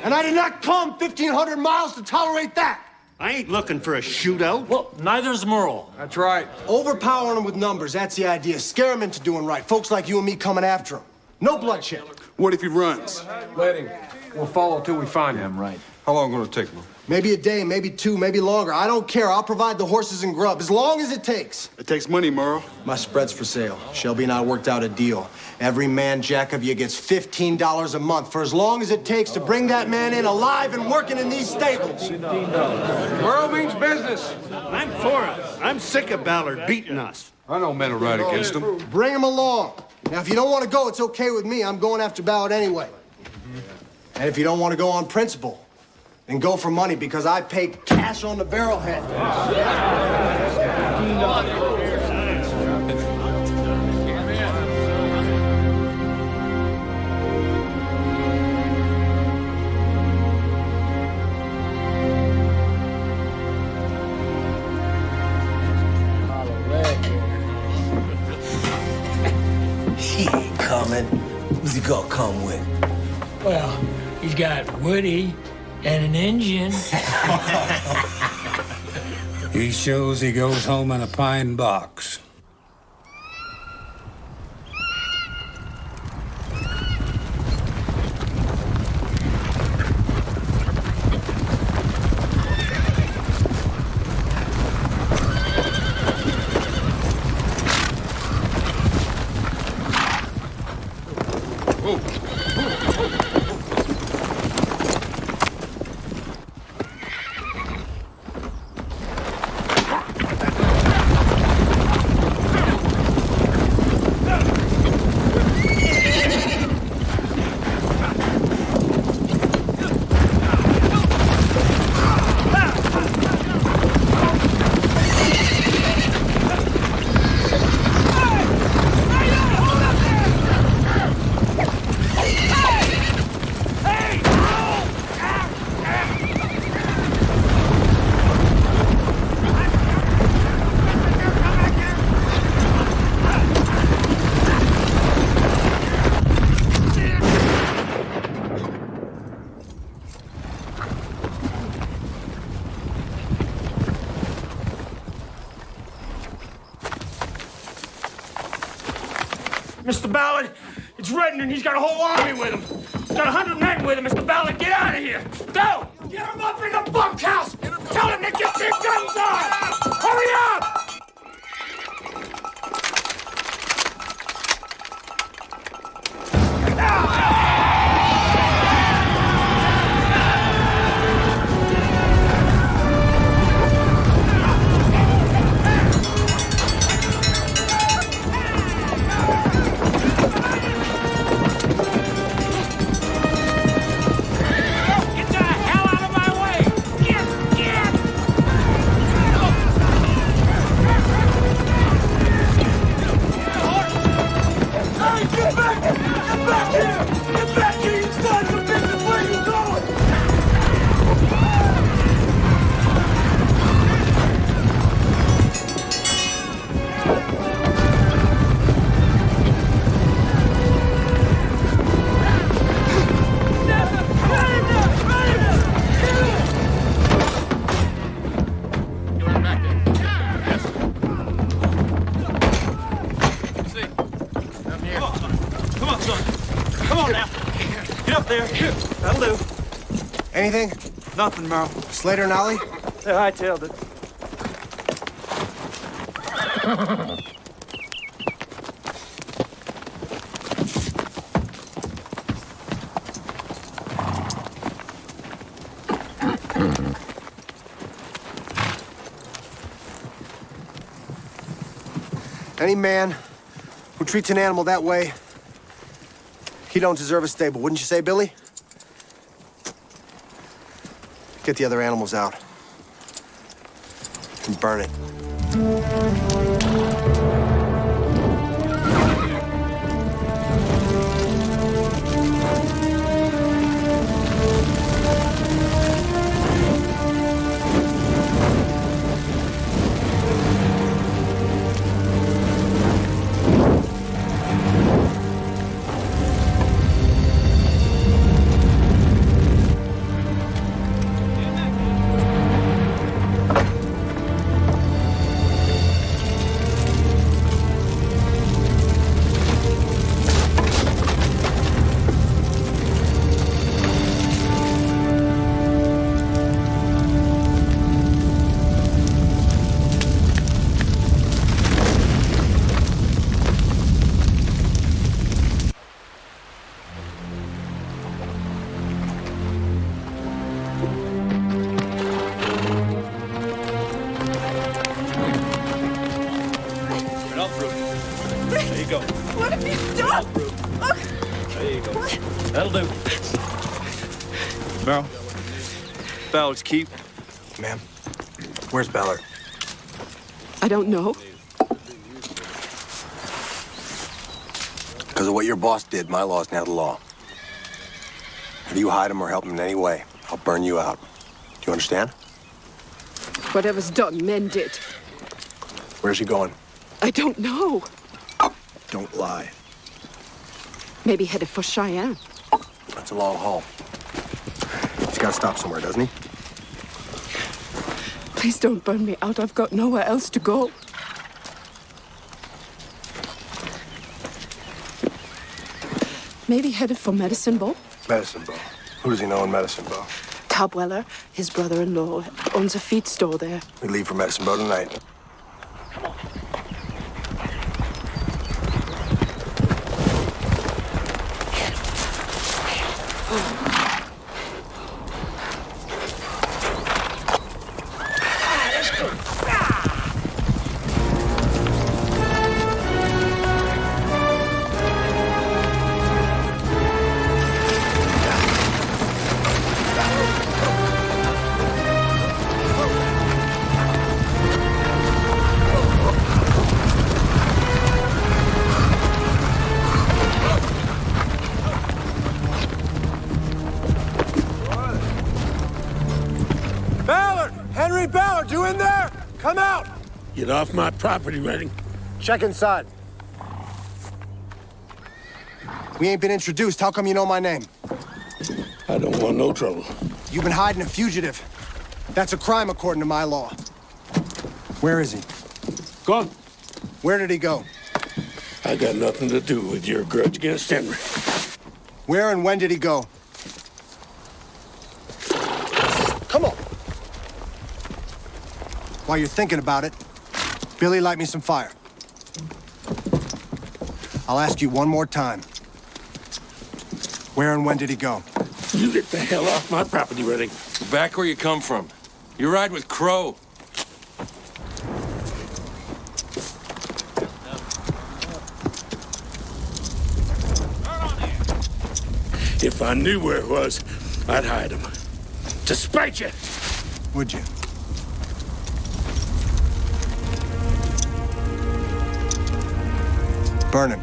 And I did not come 1,500 miles to tolerate that. I ain't looking for a shootout. Well, neither's Merle. That's right. Overpowering them with numbers, that's the idea. Scare them into doing right. Folks like you and me coming after him. No bloodshed. What if he runs? Let him. We'll follow till we find him. Right. How long gonna take, Merle? Maybe a day, maybe two, maybe longer. I don't care. I'll provide the horses and grub as long as it takes. It takes money, Merle. My spread's for sale. Shelby and I worked out a deal. Every man jack of you gets $15 a month for as long as it takes to bring that man in alive and working in these stables. Merle means business. I'm for it. I'm sick of Ballard beating us. I know men will ride against him. Bring him along. Now, if you don't want to go, it's okay with me. I'm going after Ballard anyway. And if you don't want to go on principle, then go for money because I pay cash on the barrelhead. He ain't coming. Who's he gonna come with? Well, he's got Woody and an engine. He shows he goes home in a pine box. Mr. Ballard, it's Redden and he's got a whole army with him. He's got 100 men with him. Mr. Ballard, get out of here. Go! Get him up in the bunkhouse! Tell him to get their guns on! Hurry up! Anything? Nothing, Merle. Slater and Ollie? Yeah, I tailed it. Any man who treats an animal that way, he don't deserve a stable, wouldn't you say, Billy? Get the other animals out and burn it. Stop! There you go. That'll do. Merrill. Ballard's keep. Ma'am, where's Ballard? I don't know. Because of what your boss did, my law is now the law. If you hide him or help him in any way, I'll burn you out. Do you understand? Whatever's done, mend it. Where's he going? I don't know. Don't lie. Maybe headed for Cheyenne. That's a long haul. He's got to stop somewhere, doesn't he? Please don't burn me out. I've got nowhere else to go. Maybe headed for Medicine Bow. Medicine Bow. Who does he know in Medicine Bow? Tab Weller, his brother-in-law, owns a feed store there. We leave for Medicine Bow tonight. Ballard! Henry Ballard, you in there? Come out! Get off my property, Redding. Check inside. We ain't been introduced. How come you know my name? I don't want no trouble. You've been hiding a fugitive. That's a crime according to my law. Where is he? Gone. Where did he go? I got nothing to do with your grudge against Henry. Where and when did he go? Come on. While you're thinking about it, Billy, light me some fire. I'll ask you one more time. Where and when did he go? You get the hell off my property, Redding. Back where you come from. You ride with Crow. If I knew where it was, I'd hide him. To spite you. Would you? Burn him.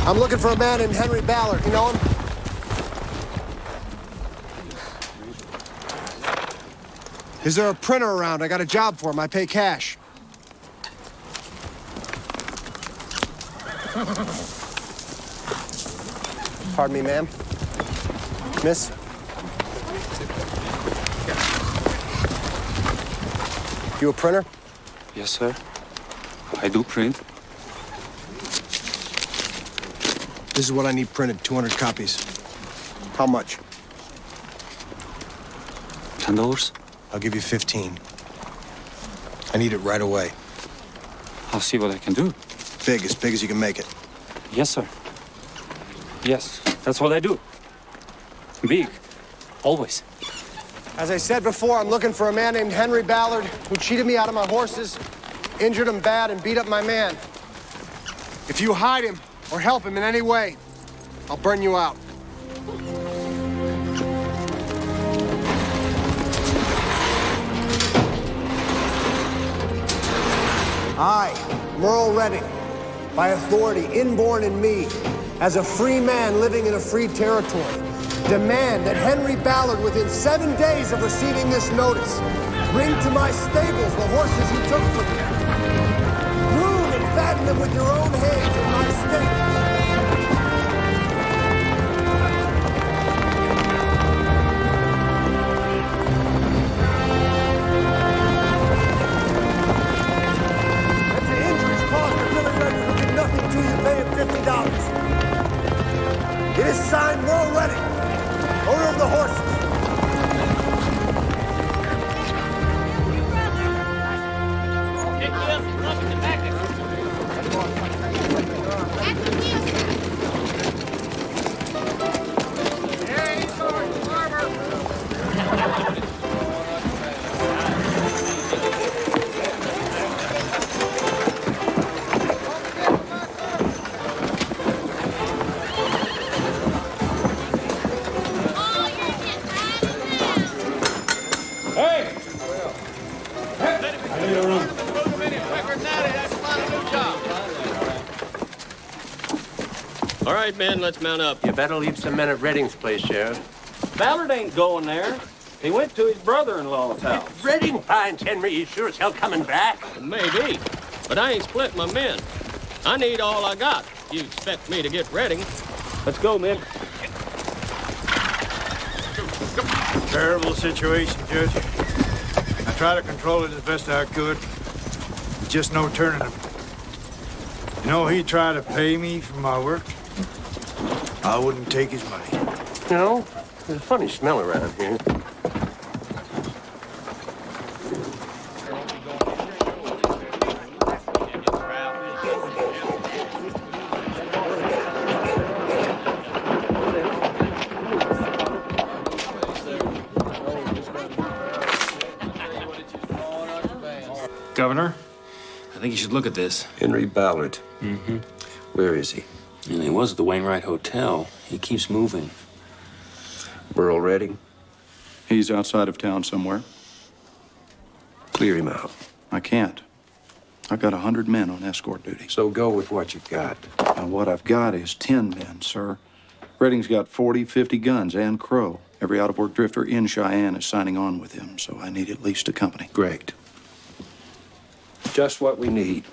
I'm looking for a man named Henry Ballard. You know him? Is there a printer around? I got a job for him. I pay cash. Pardon me, ma'am. Miss? You a printer? Yes, sir. I do print. This is what I need printed, 200 copies. How much? $10? I'll give you 15. I need it right away. I'll see what I can do. Big as you can make it. Yes, sir. Yes, that's what I do. Big. Always. As I said before, I'm looking for a man named Henry Ballard who cheated me out of my horses, injured him bad, and beat up my man. If you hide him or help him in any way, I'll burn you out. I, Merle Redding, by authority inborn in me, as a free man living in a free territory, demand that Henry Ballard, within 7 days of receiving this notice, bring to my stables the horses you took from me. Groom and fatten them with your own hands in my stables. If the injuries caused to Billy Redden who did nothing to you, pay him $50. It is signed Merle Redding, owner of the horses. All right, men, let's mount up. You better leave some men at Redding's place, Sheriff. Ballard ain't going there. He went to his brother-in-law's house. If Redding finds Henry, he's sure as hell coming back. Maybe, but I ain't split my men. I need all I got. You expect me to get Redding? Let's go, men. Terrible situation, Judge. I tried to control it as best I could. Just no turning him. You know, he tried to pay me for my work. I wouldn't take his money. You know, there's a funny smell around here. Governor, I think you should look at this. Henry Ballard. Mm-hmm. Where is he? And he was at the Wainwright Hotel. He keeps moving. Merle Redding? He's outside of town somewhere. Clear him out. I can't. I've got 100 men on escort duty. So go with what you've got. Now, what I've got is 10 men, sir. Redding's got 40, 50 guns and Crow. Every out-of-work drifter in Cheyenne is signing on with him, so I need at least a company. Great. Just what we need.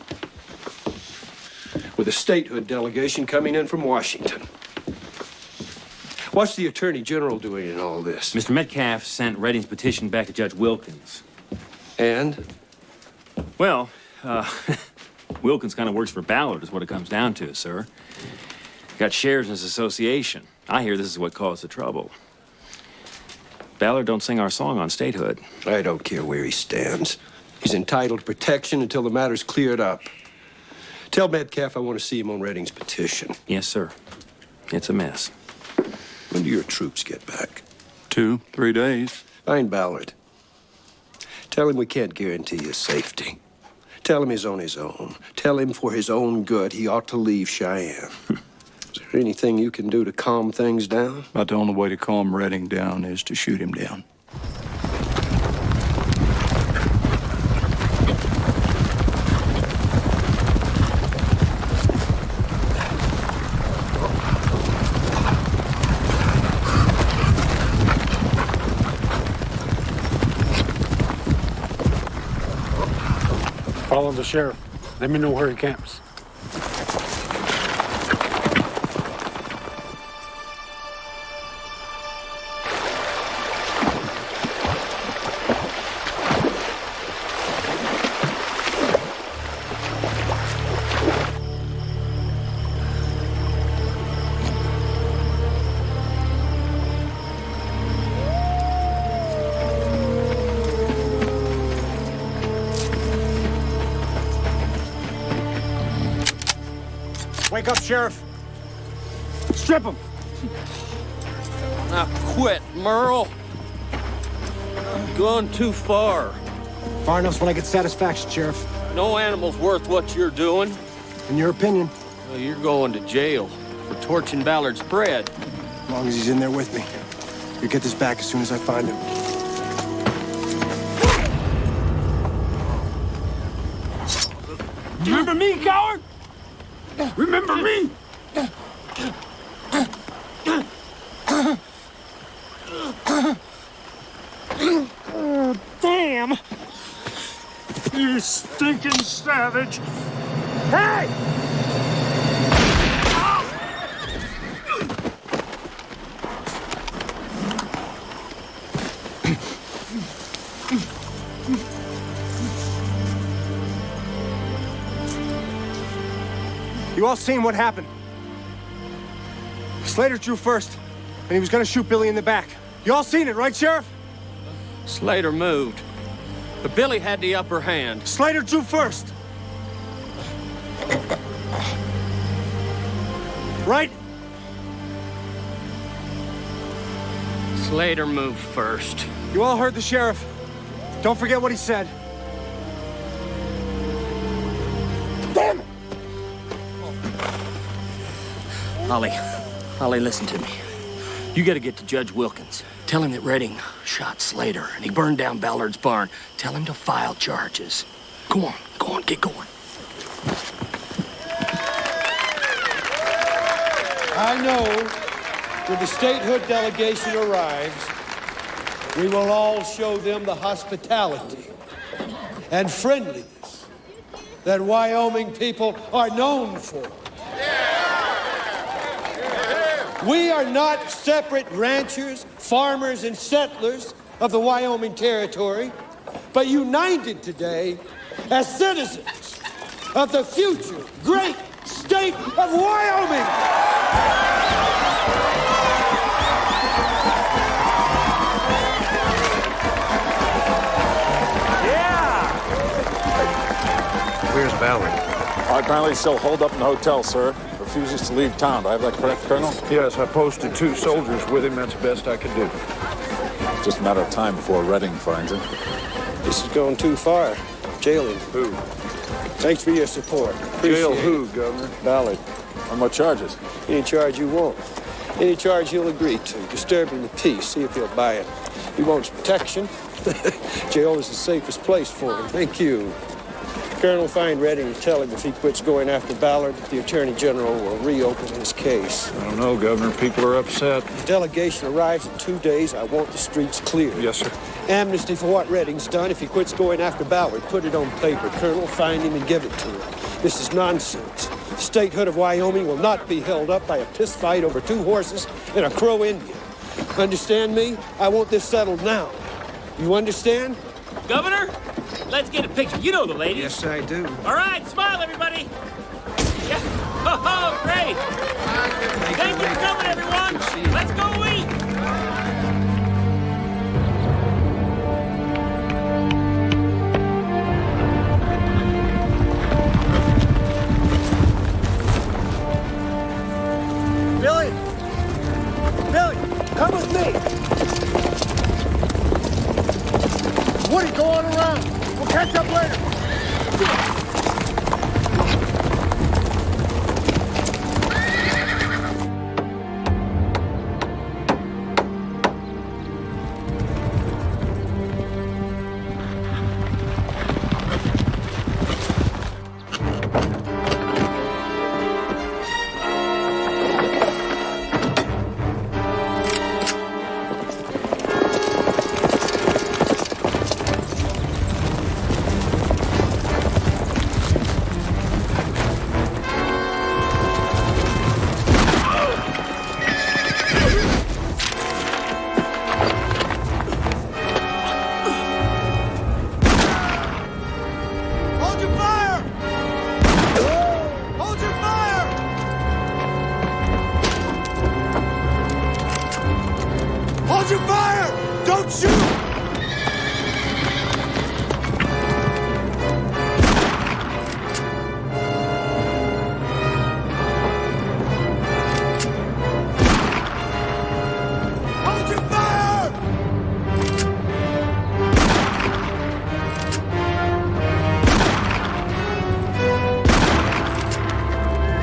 With a statehood delegation coming in from Washington. What's the Attorney General doing in all this? Mr. Metcalf sent Redding's petition back to Judge Wilkins. And? Well, Wilkins kind of works for Ballard, is what it comes down to, sir. Got shares in his association. I hear this is what caused the trouble. Ballard don't sing our song on statehood. I don't care where he stands. He's entitled to protection until the matter's cleared up. Tell Metcalf I want to see him on Redding's petition. Yes, sir. It's a mess. When do your troops get back? 2, 3 days. Find Ballard. Tell him we can't guarantee his safety. Tell him he's on his own. Tell him for his own good he ought to leave Cheyenne. Is there anything you can do to calm things down? About the only way to calm Redding down is to shoot him down. Follow the sheriff. Let me know where he camps. Wake up, Sheriff. Strip him. Now quit, Merle. Gone too far. Far enough's when I get satisfaction, Sheriff. No animal's worth what you're doing. In your opinion? Well, you're going to jail for torching Ballard's bread. As long as he's in there with me. You'll get this back as soon as I find him. Remember me, coward? Remember me? stinking savage! Hey! You all seen what happened? Slater drew first, and he was gonna shoot Billy in the back. You all seen it, right, Sheriff? Slater moved, but Billy had the upper hand. Slater drew first. Right? Slater moved first. You all heard the sheriff. Don't forget what he said. Damn it! Ollie, listen to me. You gotta get to Judge Wilkins. Tell him that Redding shot Slater and he burned down Ballard's barn. Tell him to file charges. Go on, get going. I know when the statehood delegation arrives, we will all show them the hospitality and friendliness that Wyoming people are known for. We are not separate ranchers, farmers, and settlers of the Wyoming Territory, but united today as citizens of the future great state of Wyoming. Where's Ballard? Apparently he's still holed up in the hotel, sir. Refuses to leave town. Do I have that correct, Colonel? Yes, I posted 2 soldiers with him. That's the best I could do. Just a matter of time before Redding finds him. This is going too far. Jail him. Who? Thanks for your support. Jail Appreciate who, it. Governor? Ballard. On what charges? Any charge you want. Any charge you'll agree to. Disturbing the peace. See if he'll buy it. He wants protection. Jail is the safest place for him. Thank you. Colonel, find Redding and tell him if he quits going after Ballard, the Attorney General will reopen his case. I don't know, Governor. People are upset. The delegation arrives in 2 days. I want the streets clear. Yes, sir. Amnesty for what Redding's done. If he quits going after Ballard, put it on paper. Colonel, find him and give it to him. This is nonsense. The statehood of Wyoming will not be held up by a piss fight over 2 horses and a Crow Indian. Understand me? I want this settled now. You understand? Governor, let's get a picture. You know the lady. Yes, I do. All right, smile, everybody. Yeah. Oh, great. Thank you for coming, everyone. Let's go eat. Billy! Billy, come with me! Woody, go on around. We'll catch up later. Hold your fire! Don't shoot! Hold your fire!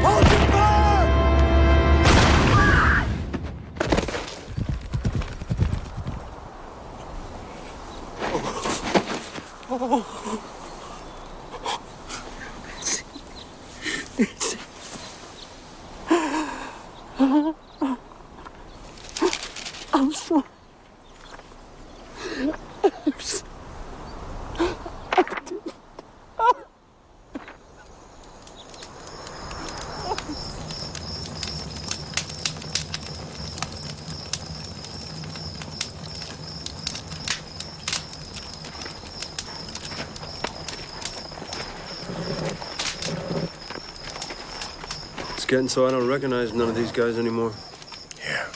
Hold your fire! I'm sorry. I'm It's getting so I don't recognize none of these guys anymore. Yeah.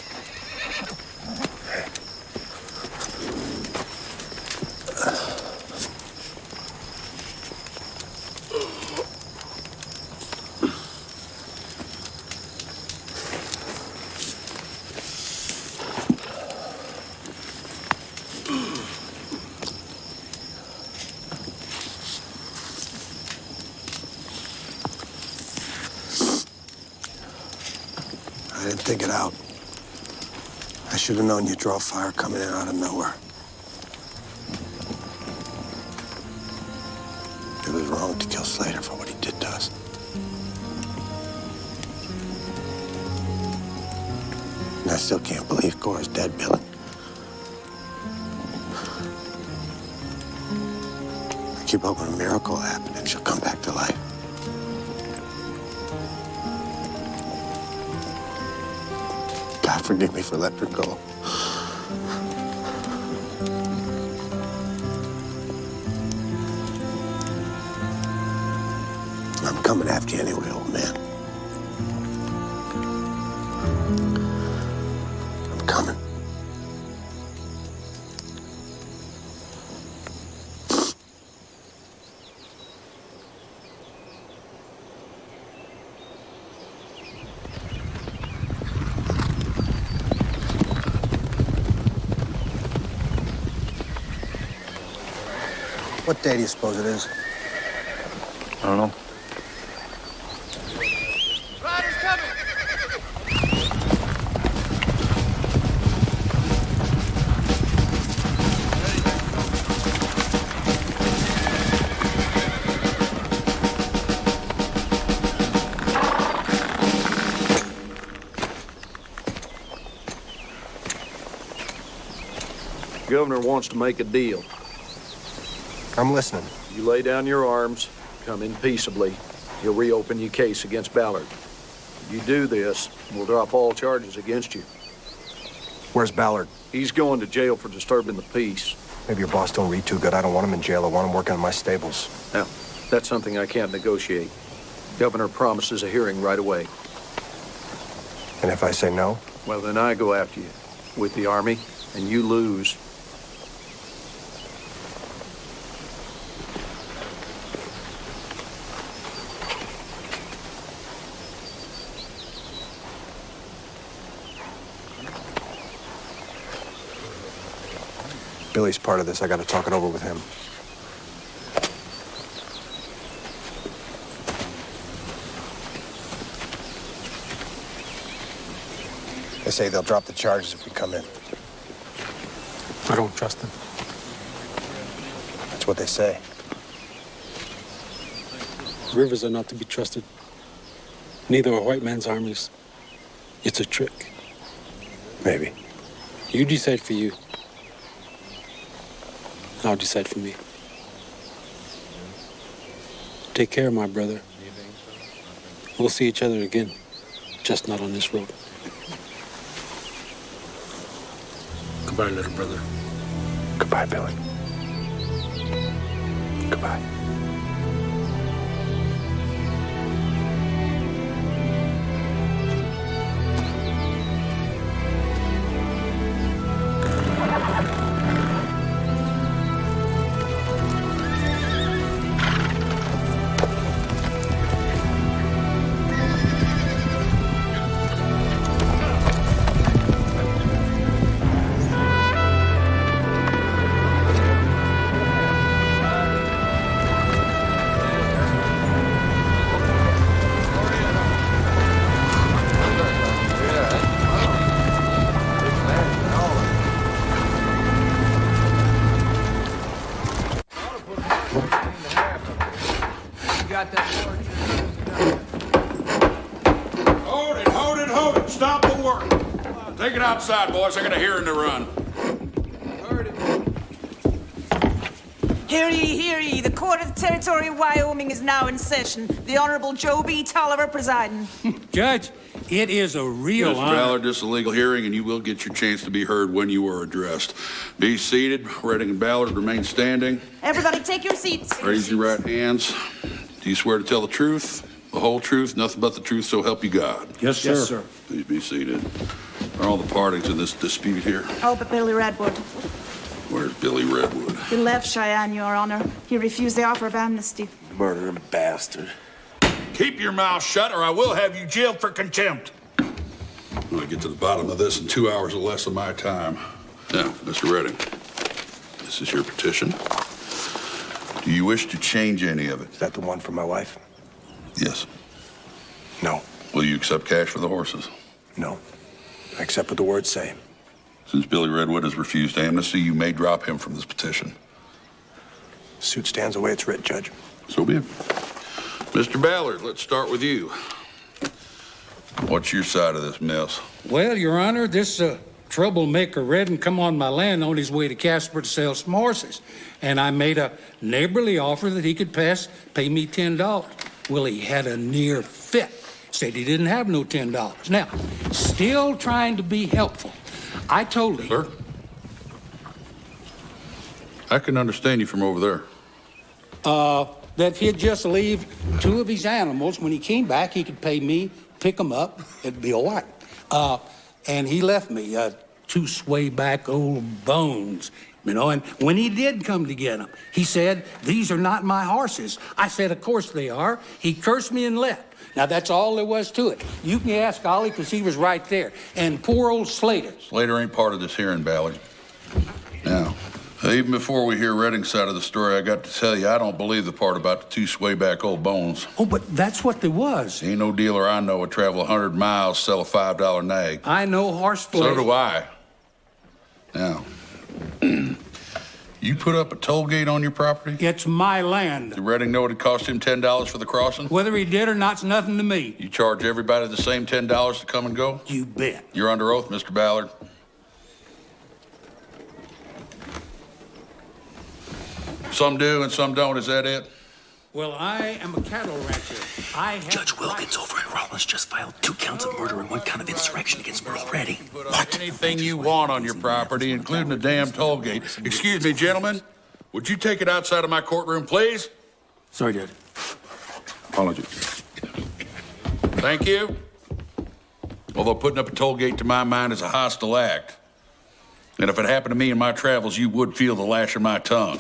I didn't think it out. I should have known you'd draw fire coming in out of nowhere. It was wrong to kill Slater for what he did to us. And I still can't believe Cora's dead, Billy. I keep hoping a miracle will happen and she'll come back to life. God forgive me for letting her go. I'm coming after you anyway, old man. I'm coming. What day do you suppose it is? I don't know. Rider's coming! Governor wants to make a deal. I'm listening. You lay down your arms, come in peaceably. He'll reopen your case against Ballard. You do this, we'll drop all charges against you. Where's Ballard? He's going to jail for disturbing the peace. Maybe your boss don't read too good. I don't want him in jail. I want him working in my stables. Now, that's something I can't negotiate. Governor promises a hearing right away. And if I say no? Well, then I go after you with the army, and you lose. Billy's part of this. I got to talk it over with him. They say they'll drop the charges if we come in. I don't trust them. That's what they say. Rivers are not to be trusted. Neither are white man's armies. It's a trick. Maybe. You decide for you. I'll decide for me. Take care, my brother. We'll see each other again, just not on this road. Goodbye, little brother. Goodbye, Billy. Goodbye. Stop the work. Take it outside, boys. I got a hearing to run. Hear ye, the Court of the Territory of Wyoming is now in session. The Honorable Joe B. Tolliver presiding. Judge, it is a real Mr. honor. Ballard, this is a legal hearing, and you will get your chance to be heard when you are addressed. Be seated. Redding and Ballard remain standing. Everybody take your seats. Raise your right hands. Do you swear to tell the truth, The whole truth, nothing but the truth, so help you God. Yes, sir. Yes, sir. Please be seated. Are all the parties in this dispute here? Oh, but Billy Redwood. Where's Billy Redwood? He left Cheyenne, Your Honor. He refused the offer of amnesty. Murdering bastard. Keep your mouth shut or I will have you jailed for contempt. I'm gonna get to the bottom of this in 2 hours or less of my time. Now, Mr. Redding, this is your petition. Do you wish to change any of it? Is that the one for my wife? Yes. No. Will you accept cash for the horses? No. I accept what the words say. Since Billy Redwood has refused amnesty, you may drop him from this petition. Suit stands the way it's writ, Judge. So be it. Mr. Ballard, let's start with you. What's your side of this mess? Well, Your Honor, this troublemaker Redden come on my land on his way to Casper to sell some horses. And I made a neighborly offer that he could pay me $10. Well, he had a near fit. Said he didn't have no $10. Now, still trying to be helpful, I told him... Sir? I can understand you from over there. That he'd just leave 2 of his animals. When he came back, he could pay me, pick them up. It'd be all right. And he left me 2 sway-back old bones, you know. And when he did come to get them, he said, "These are not my horses." I said, "Of course they are." He cursed me and left. Now, that's all there was to it. You can ask Ollie, because he was right there. And poor old Slater. Slater ain't part of this hearing, Ballard. Now, even before we hear Redding's side of the story, I got to tell you, I don't believe the part about the 2 sway-back old bones. Oh, but that's what there was. Ain't no dealer I know would travel 100 miles, sell a $5 nag. I know horse play. So do I. Now, you put up a toll gate on your property? It's my land. Did Redding know it cost him $10 for the crossing? Whether he did or not's nothing to me. You charge everybody the same $10 to come and go? You bet. You're under oath, Mr. Ballard. Some do and some don't, is that it? Well, I am a cattle rancher. Judge Wilkins over in Rollins just filed 2 counts of murder and 1 count of insurrection against Merle Redding. What? Anything you want on your property, including the damn toll gate. Excuse me, gentlemen. Would you take it outside of my courtroom, please? Sorry, Judge. Apologies. Thank you. Although putting up a toll gate to my mind is a hostile act. And if it happened to me in my travels, you would feel the lash of my tongue.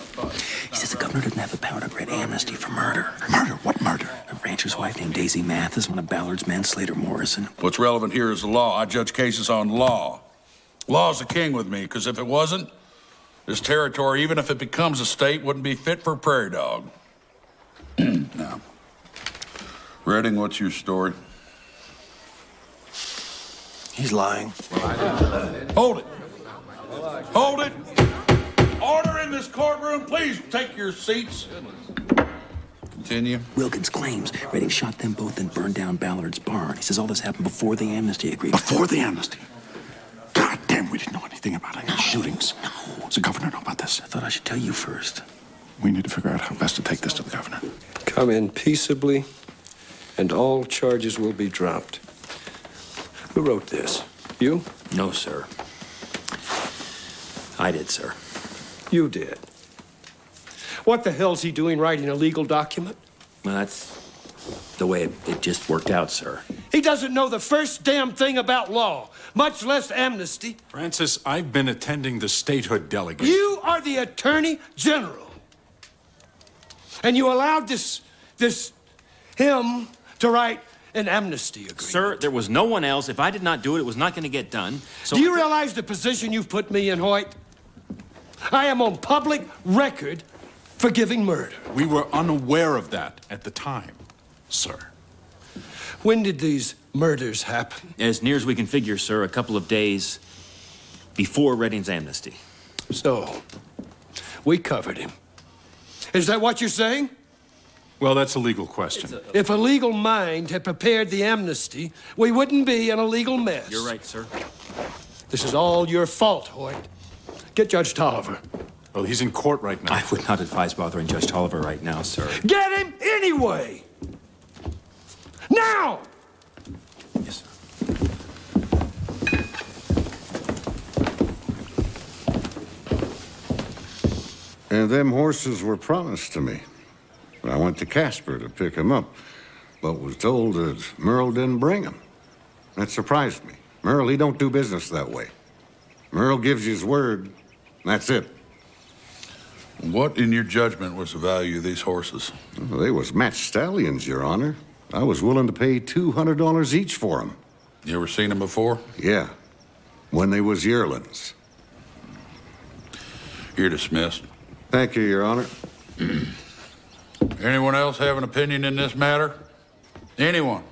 He says the governor doesn't have the power to grant amnesty for murder. Murder? What murder? A rancher's wife named Daisy Mathis, one of Ballard's men, Slater Morrison. What's relevant here is the law. I judge cases on law. Law's the king with me, because if it wasn't, this territory, even if it becomes a state, wouldn't be fit for a prairie dog. Now, Redding, what's your story? He's lying. Hold it. Hold it! Order in this courtroom. Please take your seats. Continue. Wilkins claims Redding shot them both and burned down Ballard's barn. He says all this happened before the amnesty agreement. Before the amnesty? God damn, we didn't know anything about any shootings. No. Does the governor know about this? I thought I should tell you first. We need to figure out how best to take this to the governor. Come in peaceably, and all charges will be dropped. Who wrote this? You? No, sir. I did, sir. You did. What the hell's he doing writing a legal document? Well, that's the way it just worked out, sir. He doesn't know the first damn thing about law, much less amnesty. Francis, I've been attending the statehood delegation. You are the Attorney General. And you allowed him to write an amnesty agreement. Sir, there was no one else. If I did not do it, it was not going to get done. So do you realize the position you've put me in, Hoyt? I am on public record for giving murder. We were unaware of that at the time, sir. When did these murders happen? As near as we can figure, sir, a couple of days before Redding's amnesty. So, we covered him. Is that what you're saying? Well, that's a legal question. If a legal mind had prepared the amnesty, we wouldn't be in a legal mess. You're right, sir. This is all your fault, Hoyt. Get Judge Tolliver. Well, he's in court right now. I would not advise bothering Judge Tolliver right now, sir. Get him anyway! Now! Yes, sir. And them horses were promised to me. I went to Casper to pick them up. but was told that Merle didn't bring him. That surprised me. Merle, he don't do business that way. Merle gives you his word, that's it. What, in your judgment, was the value of these horses? Well, they was matched stallions, Your Honor. I was willing to pay $200 each for them. You ever seen them before? Yeah, when they was yearlings. You're dismissed. Thank you, Your Honor. Anyone else have an opinion in this matter? Anyone?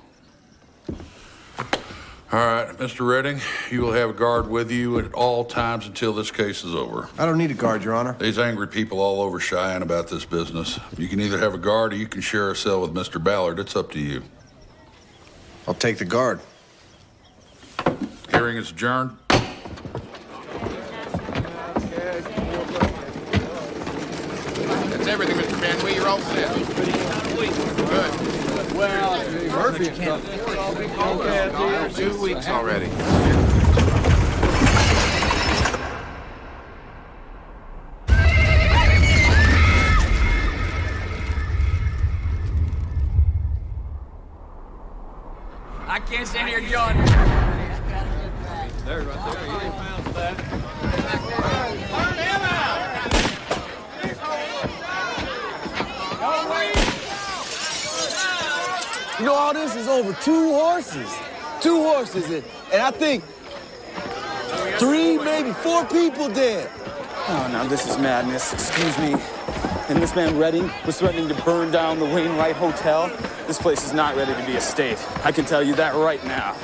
All right, Mr. Redding, you will have a guard with you at all times until this case is over. I don't need a guard, Your Honor. There's angry people all over Cheyenne about this business. You can either have a guard or you can share a cell with Mr. Ballard. It's up to you. I'll take the guard. Hearing is adjourned. That's everything, Mr. Van Wee. You're all set. Good. Well, Murphy can't. 2 weeks already. I can't stand here yawning. There, right there. You found that. Burn him out! You know, all this is over 2 horses. 2 horses, and I think 3, maybe 4 people dead. Oh, now this is madness. Excuse me. And this man Redding was threatening to burn down the Wainwright Hotel. This place is not ready to be a state. I can tell you that right now.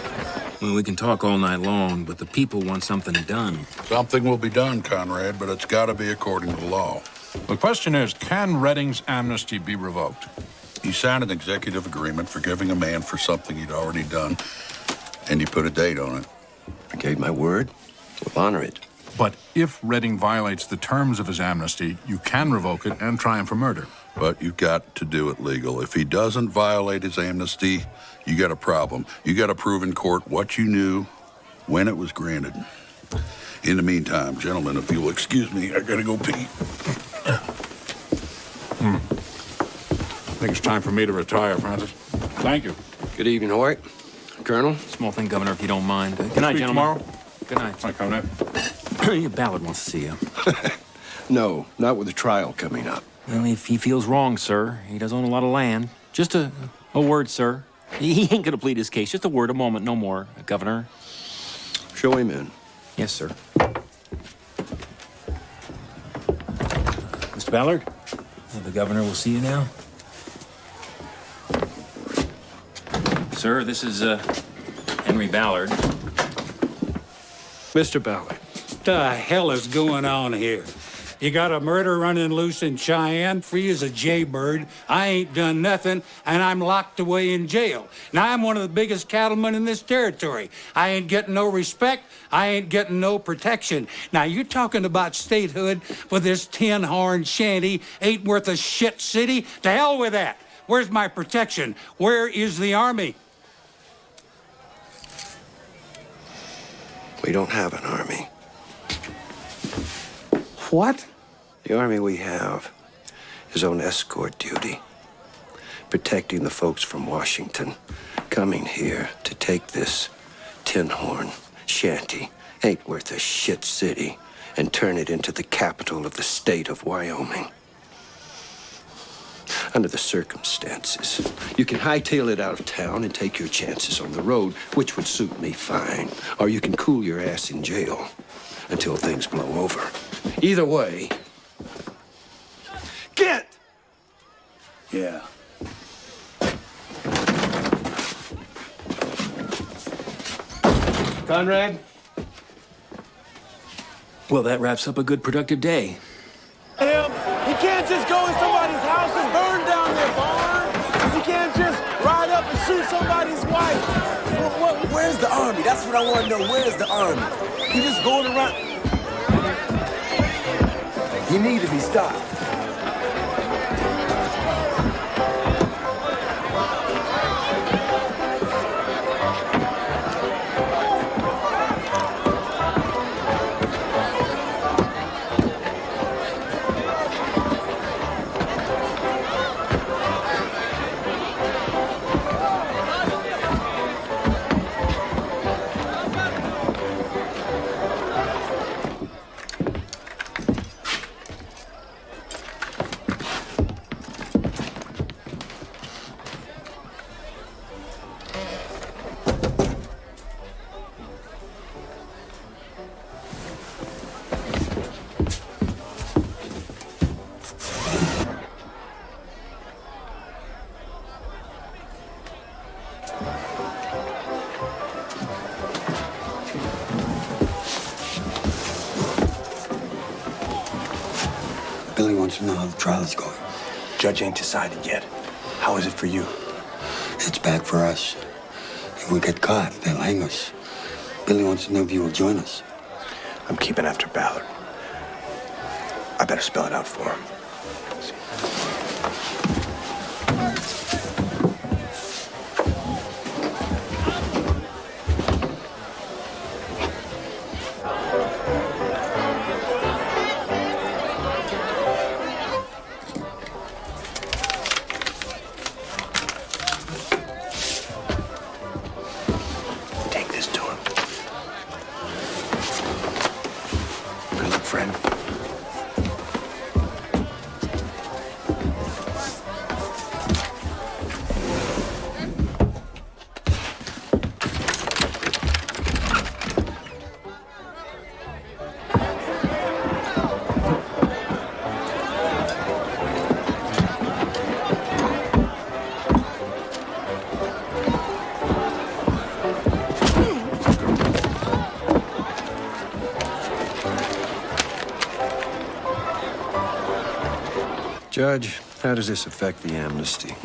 Well, we can talk all night long, but the people want something done. Something will be done, Conrad, but it's got to be according to the law. The question is, can Redding's amnesty be revoked? You signed an executive agreement forgiving a man for something he'd already done, and you put a date on it. I gave my word. We'll honor it. But if Redding violates the terms of his amnesty, you can revoke it and try him for murder. But you've got to do it legal. If he doesn't violate his amnesty, you got a problem. You got to prove in court what you knew, when it was granted. In the meantime, gentlemen, if you'll excuse me, I gotta go pee. I think it's time for me to retire, Francis. Thank you. Good evening, Hoyt. Colonel. Small thing, Governor, if you don't mind. Good night, gentlemen. Tomorrow? Good night. Hi, Conrad. Ballard wants to see you. No, not with the trial coming up. Well, if he feels wrong, sir, he does own a lot of land. Just a word, sir. He ain't gonna plead his case. Just a word, a moment, no more, Governor. Show him in. Yes, sir. Mr. Ballard, the governor will see you now. Sir, this is Henry Ballard. Mr. Ballard. What the hell is going on here? You got a murder running loose in Cheyenne, free as a jaybird. I ain't done nothing, and I'm locked away in jail. Now, I'm one of the biggest cattlemen in this territory. I ain't getting no respect. I ain't getting no protection. Now, you're talking about statehood with this tin-horn shanty ain't worth a shit city? To hell with that. Where's my protection? Where is the army? We don't have an army. What? The army we have is on escort duty, protecting the folks from Washington coming here to take this tin-horn shanty, ain't worth a shit city, and turn it into the capital of the state of Wyoming. Under the circumstances, you can hightail it out of town and take your chances on the road, which would suit me fine, or you can cool your ass in jail until things blow over. Either way, get! Yeah. Conrad? Well, that wraps up a good, productive day. He can't just go in somebody's house and burn down their barn. He can't just ride up and shoot somebody's wife. Where's the army? That's what I want to know. Where's the army? He just going around. He need to be stopped. Billy wants to know how the trial is going. Judge ain't decided yet. How is it for you? It's bad for us. If we get caught, they'll hang us. Billy wants to know if you will join us. I'm keeping after Ballard. I better spell it out for him. Take this to him. Good luck, friend. Judge, how does this affect the amnesty?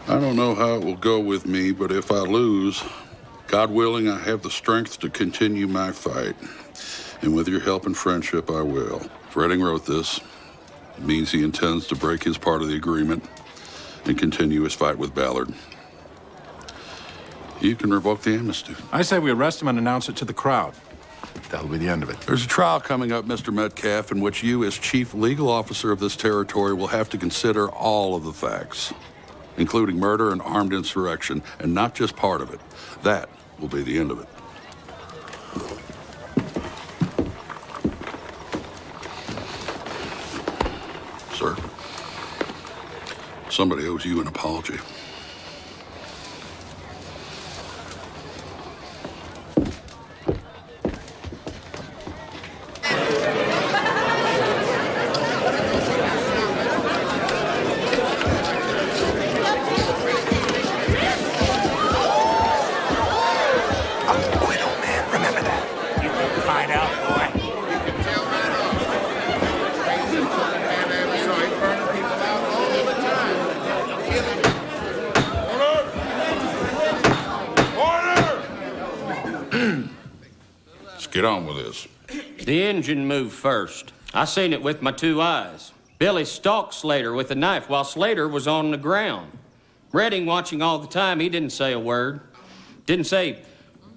I don't know how it will go with me, but if I lose, God willing, I have the strength to continue my fight. And with your help and friendship, I will. If Redding wrote this, it means he intends to break his part of the agreement and continue his fight with Ballard. You can revoke the amnesty. I say we arrest him and announce it to the crowd. That'll be the end of it. There's a trial coming up, Mr. Metcalf, in which you, as chief legal officer of this territory, will have to consider all of the facts, including murder and armed insurrection, and not just part of it. That will be the end of it. Sir, somebody owes you an apology. Find out, boy. Let's get on with this. The engine moved first. I seen it with my 2 eyes. Billy stalked Slater with a knife while Slater was on the ground. Redding watching all the time, he didn't say a word. Didn't say,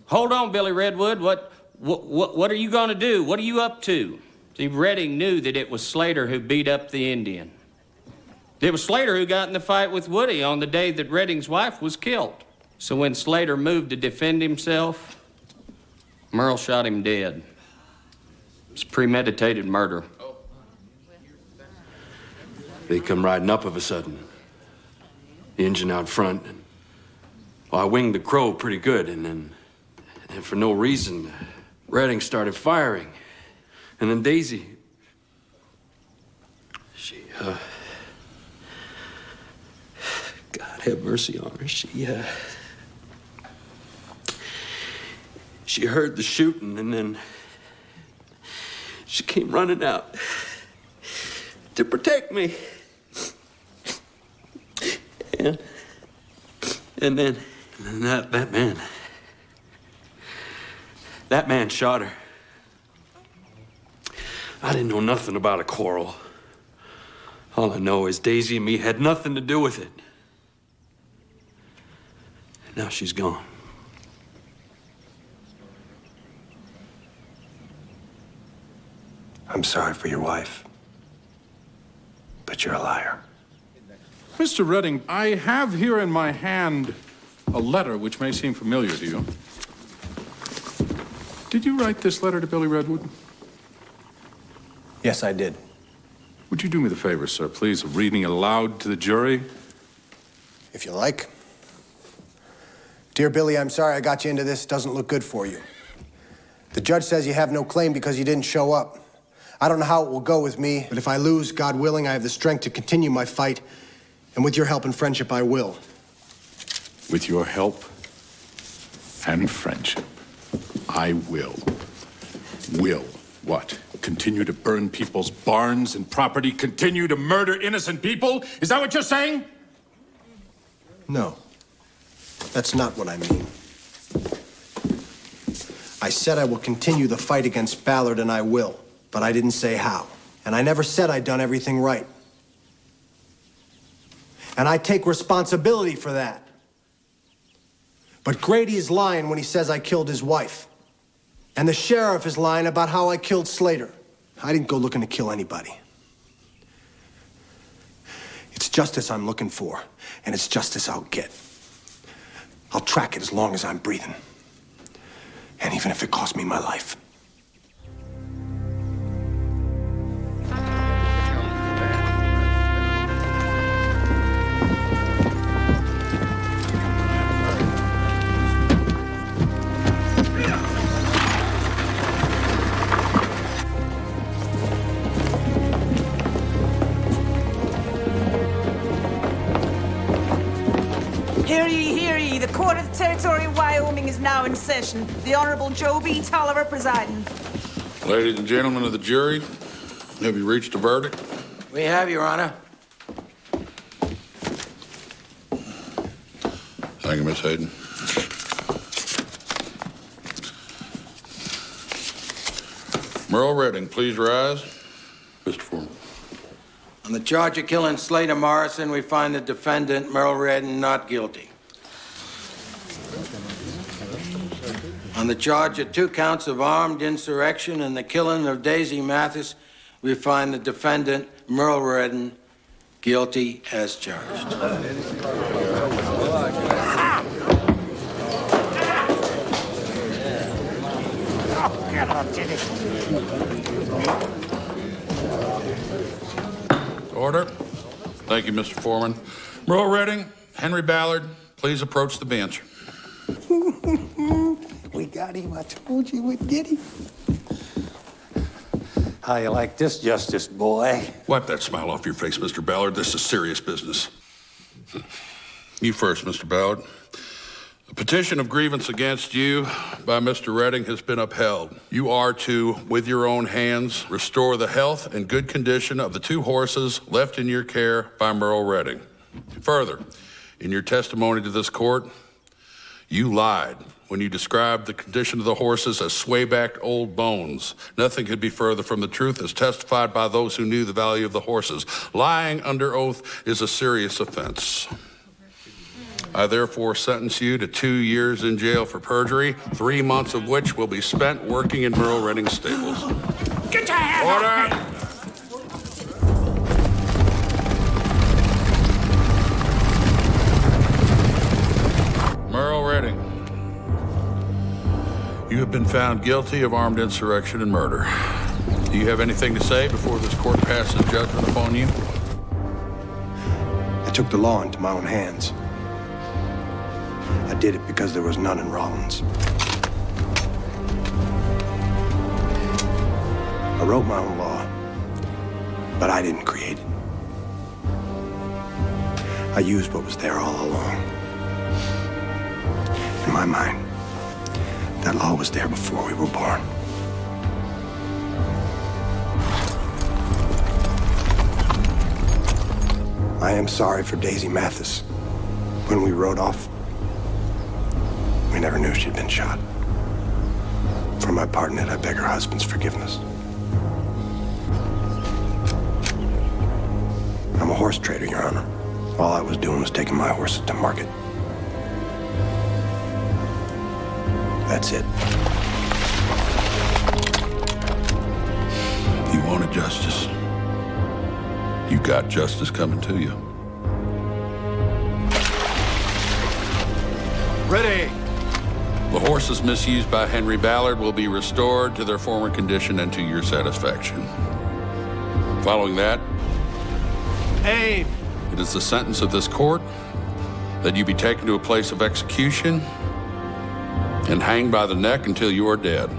"Hold on, Billy Redwood, what are you gonna do? What are you up to?" See, Redding knew that it was Slater who beat up the Indian. It was Slater who got in the fight with Woody on the day that Redding's wife was killed. So when Slater moved to defend himself, Merle shot him dead. It's premeditated murder. They come riding up of a sudden. The engine out front. Well, I winged the crow pretty good, and for no reason, Redding started firing. And then Daisy, God have mercy on her. She heard the shooting, and then she came running out to protect me. And then that man shot her. I didn't know nothing about a quarrel. All I know is Daisy and me had nothing to do with it. Now she's gone. I'm sorry for your wife, but you're a liar. Mr. Redding, I have here in my hand a letter which may seem familiar to you. Did you write this letter to Billy Redwood? Yes, I did. Would you do me the favor, sir, please, of reading aloud to the jury? If you like. Dear Billy, I'm sorry I got you into this. Doesn't look good for you. The judge says you have no claim because you didn't show up. I don't know how it will go with me, but if I lose, God willing, I have the strength to continue my fight. And with your help and friendship, I will. With your help and friendship, I will. Will what? continue to burn people's barns and property, continue to murder innocent people? Is that what you're saying? No. That's not what I mean. I said I will continue the fight against Ballard, and I will. But I didn't say how. And I never said I'd done everything right. And I take responsibility for that. But Grady is lying when he says I killed his wife. And the sheriff is lying about how I killed Slater. I didn't go looking to kill anybody. It's justice I'm looking for, and it's justice I'll get. I'll track it as long as I'm breathing. And even if it costs me my life. Hear ye, the Court of the Territory of Wyoming is now in session. The Honorable Joe B. Tolliver presiding. Ladies and gentlemen of the jury, have you reached a verdict? We have, Your Honor. Thank you, Miss Hayden. Merle Redding, please rise. Mr. Foreman. On the charge of killing Slater Morrison, we find the defendant, Merle Redding, not guilty. On the charge of 2 counts of armed insurrection and the killing of Daisy Mathis, we find the defendant, Merle Redding, guilty as charged. Order. Thank you, Mr. Foreman. Merle Redding, Henry Ballard, please approach the bench. We got him. I told you we'd get him. How you like this, Justice boy? Wipe that smile off your face, Mr. Ballard. This is serious business. You first, Mr. Ballard. A petition of grievance against you by Mr. Redding has been upheld. You are to, with your own hands, restore the health and good condition of the 2 horses left in your care by Merle Redding. Further, in your testimony to this court, you lied when you described the condition of the horses as sway-backed old bones. Nothing could be further from the truth as testified by those who knew the value of the horses. Lying under oath is a serious offense. I therefore sentence you to 2 years in jail for perjury, 3 months of which will be spent working in Merle Redding's stables. Get your hands off me! Merle Redding, you have been found guilty of armed insurrection and murder. Do you have anything to say before this court passes judgment upon you? I took the law into my own hands. I did it because there was none in Rollins. I wrote my own law, but I didn't create it. I used what was there all along. In my mind, that law was there before we were born. I am sorry for Daisy Mathis. When we rode off, we never knew she'd been shot. For my part in it, I beg her husband's forgiveness. I'm a horse trader, Your Honor. All I was doing was taking my horses to market. That's it. You wanted justice. You got justice coming to you. Ready. The horses misused by Henry Ballard will be restored to their former condition and to your satisfaction. Following that, Aim. it is the sentence of this court that you be taken to a place of execution and hanged by the neck until you are dead.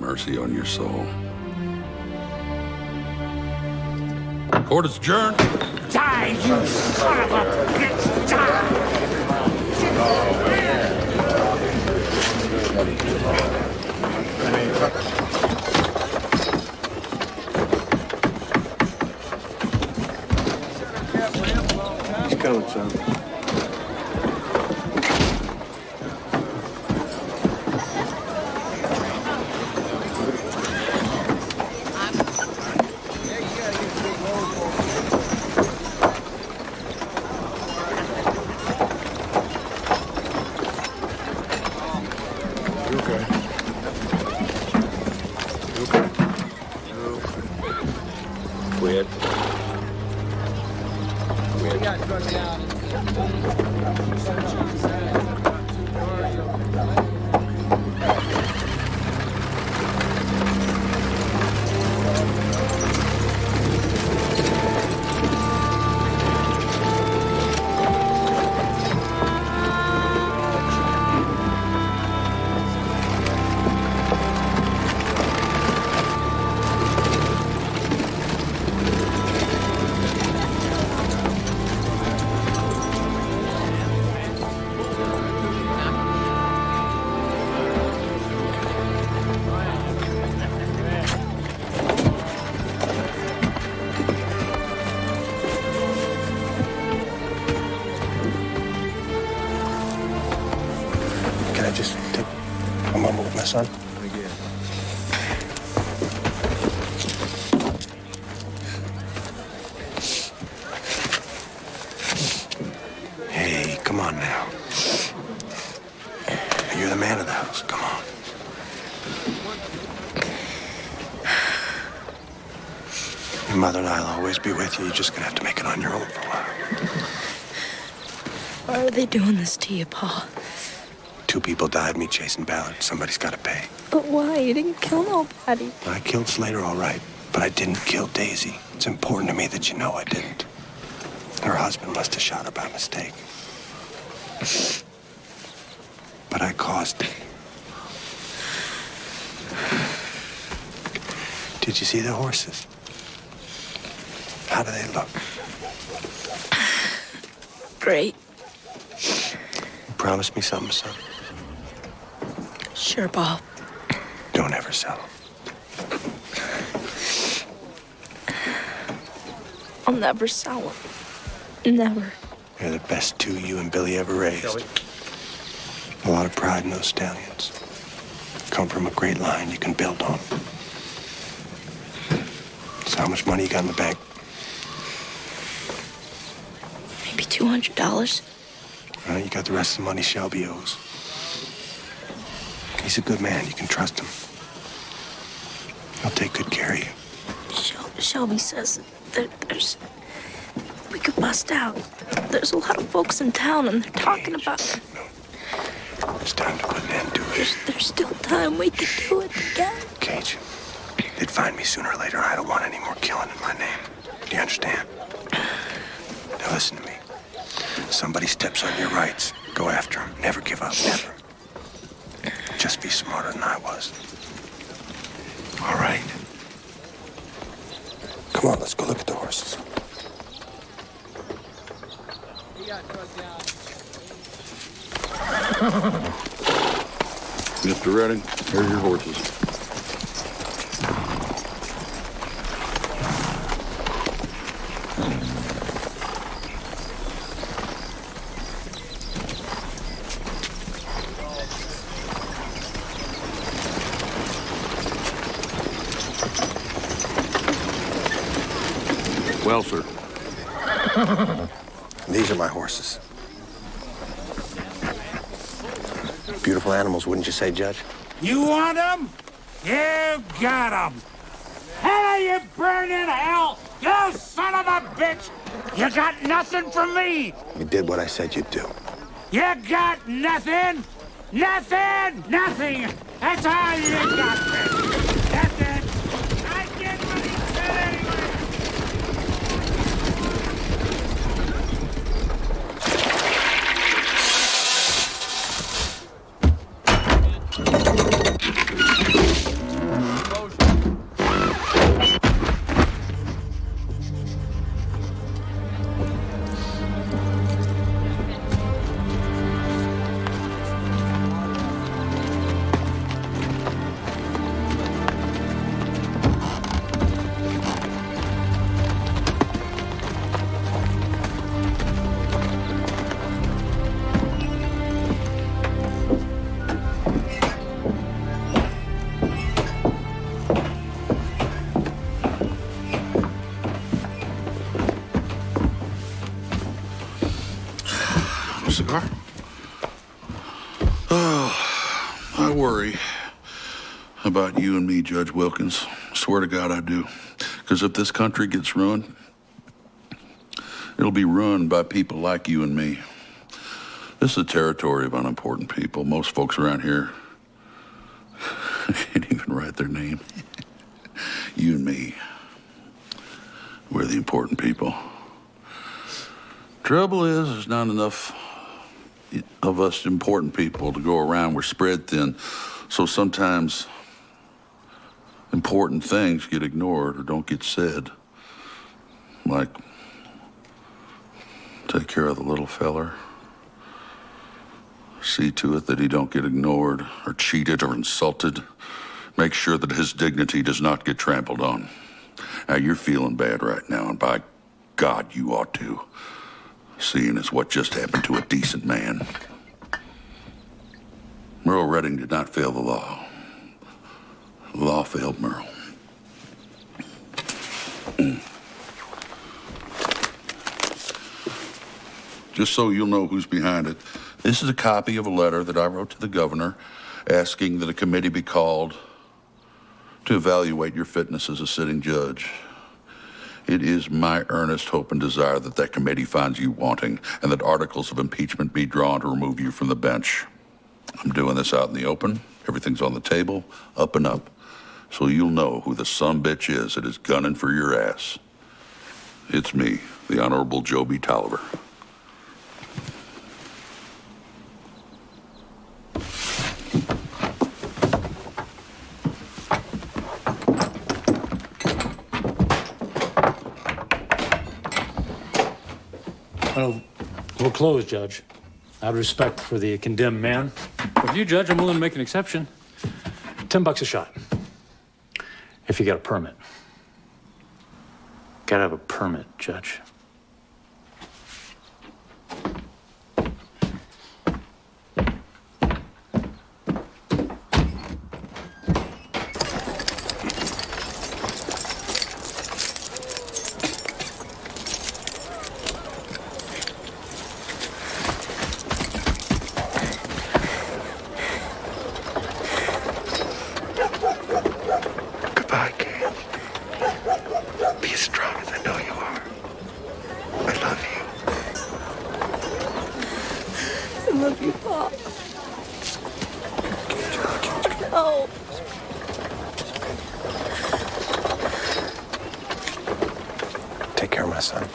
mercy on your soul. Court is adjourned. Die, you son of a bitch! He's coming, son. Quit. Can I just take a moment with my son? Hey, come on now. You're the man of the house. Come on. Your mother and I'll always be with you. You're just gonna have to make it on your own for a while. Why are they doing this to you, Pa? 2 people died me chasing Ballard. Somebody's got to pay. But why? You didn't kill nobody. I killed Slater, all right, but I didn't kill Daisy. It's important to me that you know I didn't. Her husband must have shot her by mistake. But I caused it. Did you see the horses? How do they look? Great. You promise me something, son? Sure, Bob. Don't ever sell them. I'll never sell them. Never. They're the best 2 you and Billy ever raised. A lot of pride in those stallions. Come from a great line you can build on. So how much money you got in the bank? Maybe $200. Well, you got the rest of the money Shelby owes. He's a good man. You can trust him. He'll take good care of you. Shelby says that we could bust out. There's a lot of folks in town, and they're talking about it. It's time to put an end to it. There's still time. We could do it again. Cage, they'd find me sooner or later. I don't want any more killing in my name. Do you understand? Now listen to me. If somebody steps on your rights, go after him. Never give up. Never. Just be smarter than I was. All right. Come on, let's go look at the horses. Mr. Redding, here are your horses. Well, sir. These are my horses. Beautiful animals, wouldn't you say, Judge? You want them? You got them. Hell, you burn in hell! You son of a bitch! You got nothing from me! You did what I said you'd do. You got nothing! Nothing! Nothing! That's all you got, bitch! That's it! I did what he said anyway! cigar? Oh, I worry about you and me, Judge Wilkins. Swear to God I do. Because if this country gets ruined, it'll be ruined by people like you and me. This is a territory of unimportant people. Most folks around here can't even write their name. You and me, we're the important people. Trouble is, there's not enough of us important people to go around. We're spread thin, so sometimes important things get ignored or don't get said. Like, take care of the little feller. See to it that he don't get ignored or cheated or insulted. Make sure that his dignity does not get trampled on. Now, you're feeling bad right now, and by God, you ought to, seeing as what just happened to a decent man. Merle Redding did not fail the law. The law failed Merle. Just so you'll know who's behind it, this is a copy of a letter that I wrote to the governor asking that a committee be called to evaluate your fitness as a sitting judge. It is my earnest hope and desire that that committee finds you wanting and that articles of impeachment be drawn to remove you from the bench. I'm doing this out in the open. Everything's on the table, up and up. So you'll know who the sumbitch is that is gunning for your ass. It's me, the Honorable Joe B. Tolliver. Well, we're closed, Judge. Out of respect for the condemned man. But you, Judge, I'm willing to make an exception. $10 a shot. If you got a permit. Gotta have a permit, Judge. Goodbye, Kate. Be as strong as I know you are. I love you. I love you, Pop. No. Take care of my son.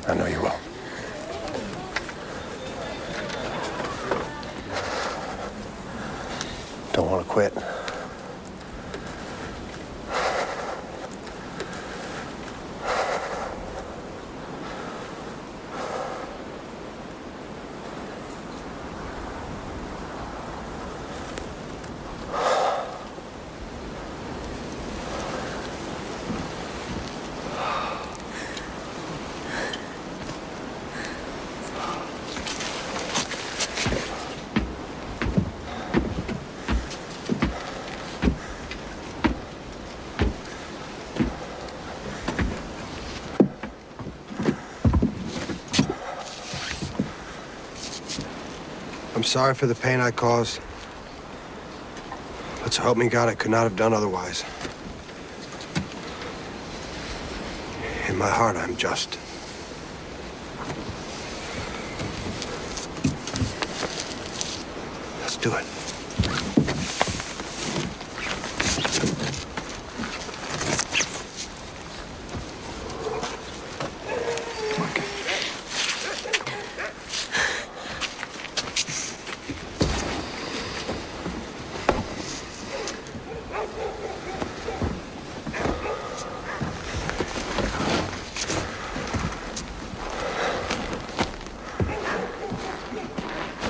I know you will. Don't want to quit. I'm sorry for the pain I caused. But so help me God, I could not have done otherwise. In my heart, I'm just. Let's do it.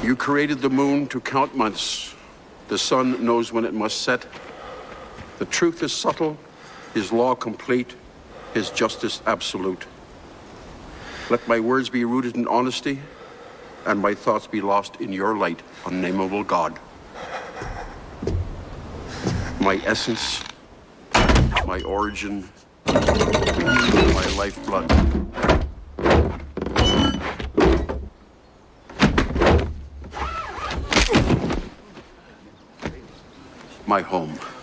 You created the moon to count months. The sun knows when it must set. The truth is subtle, his law complete, his justice absolute. Let my words be rooted in honesty, and my thoughts be lost in your light, unnameable God. My essence, my origin, my lifeblood. my home.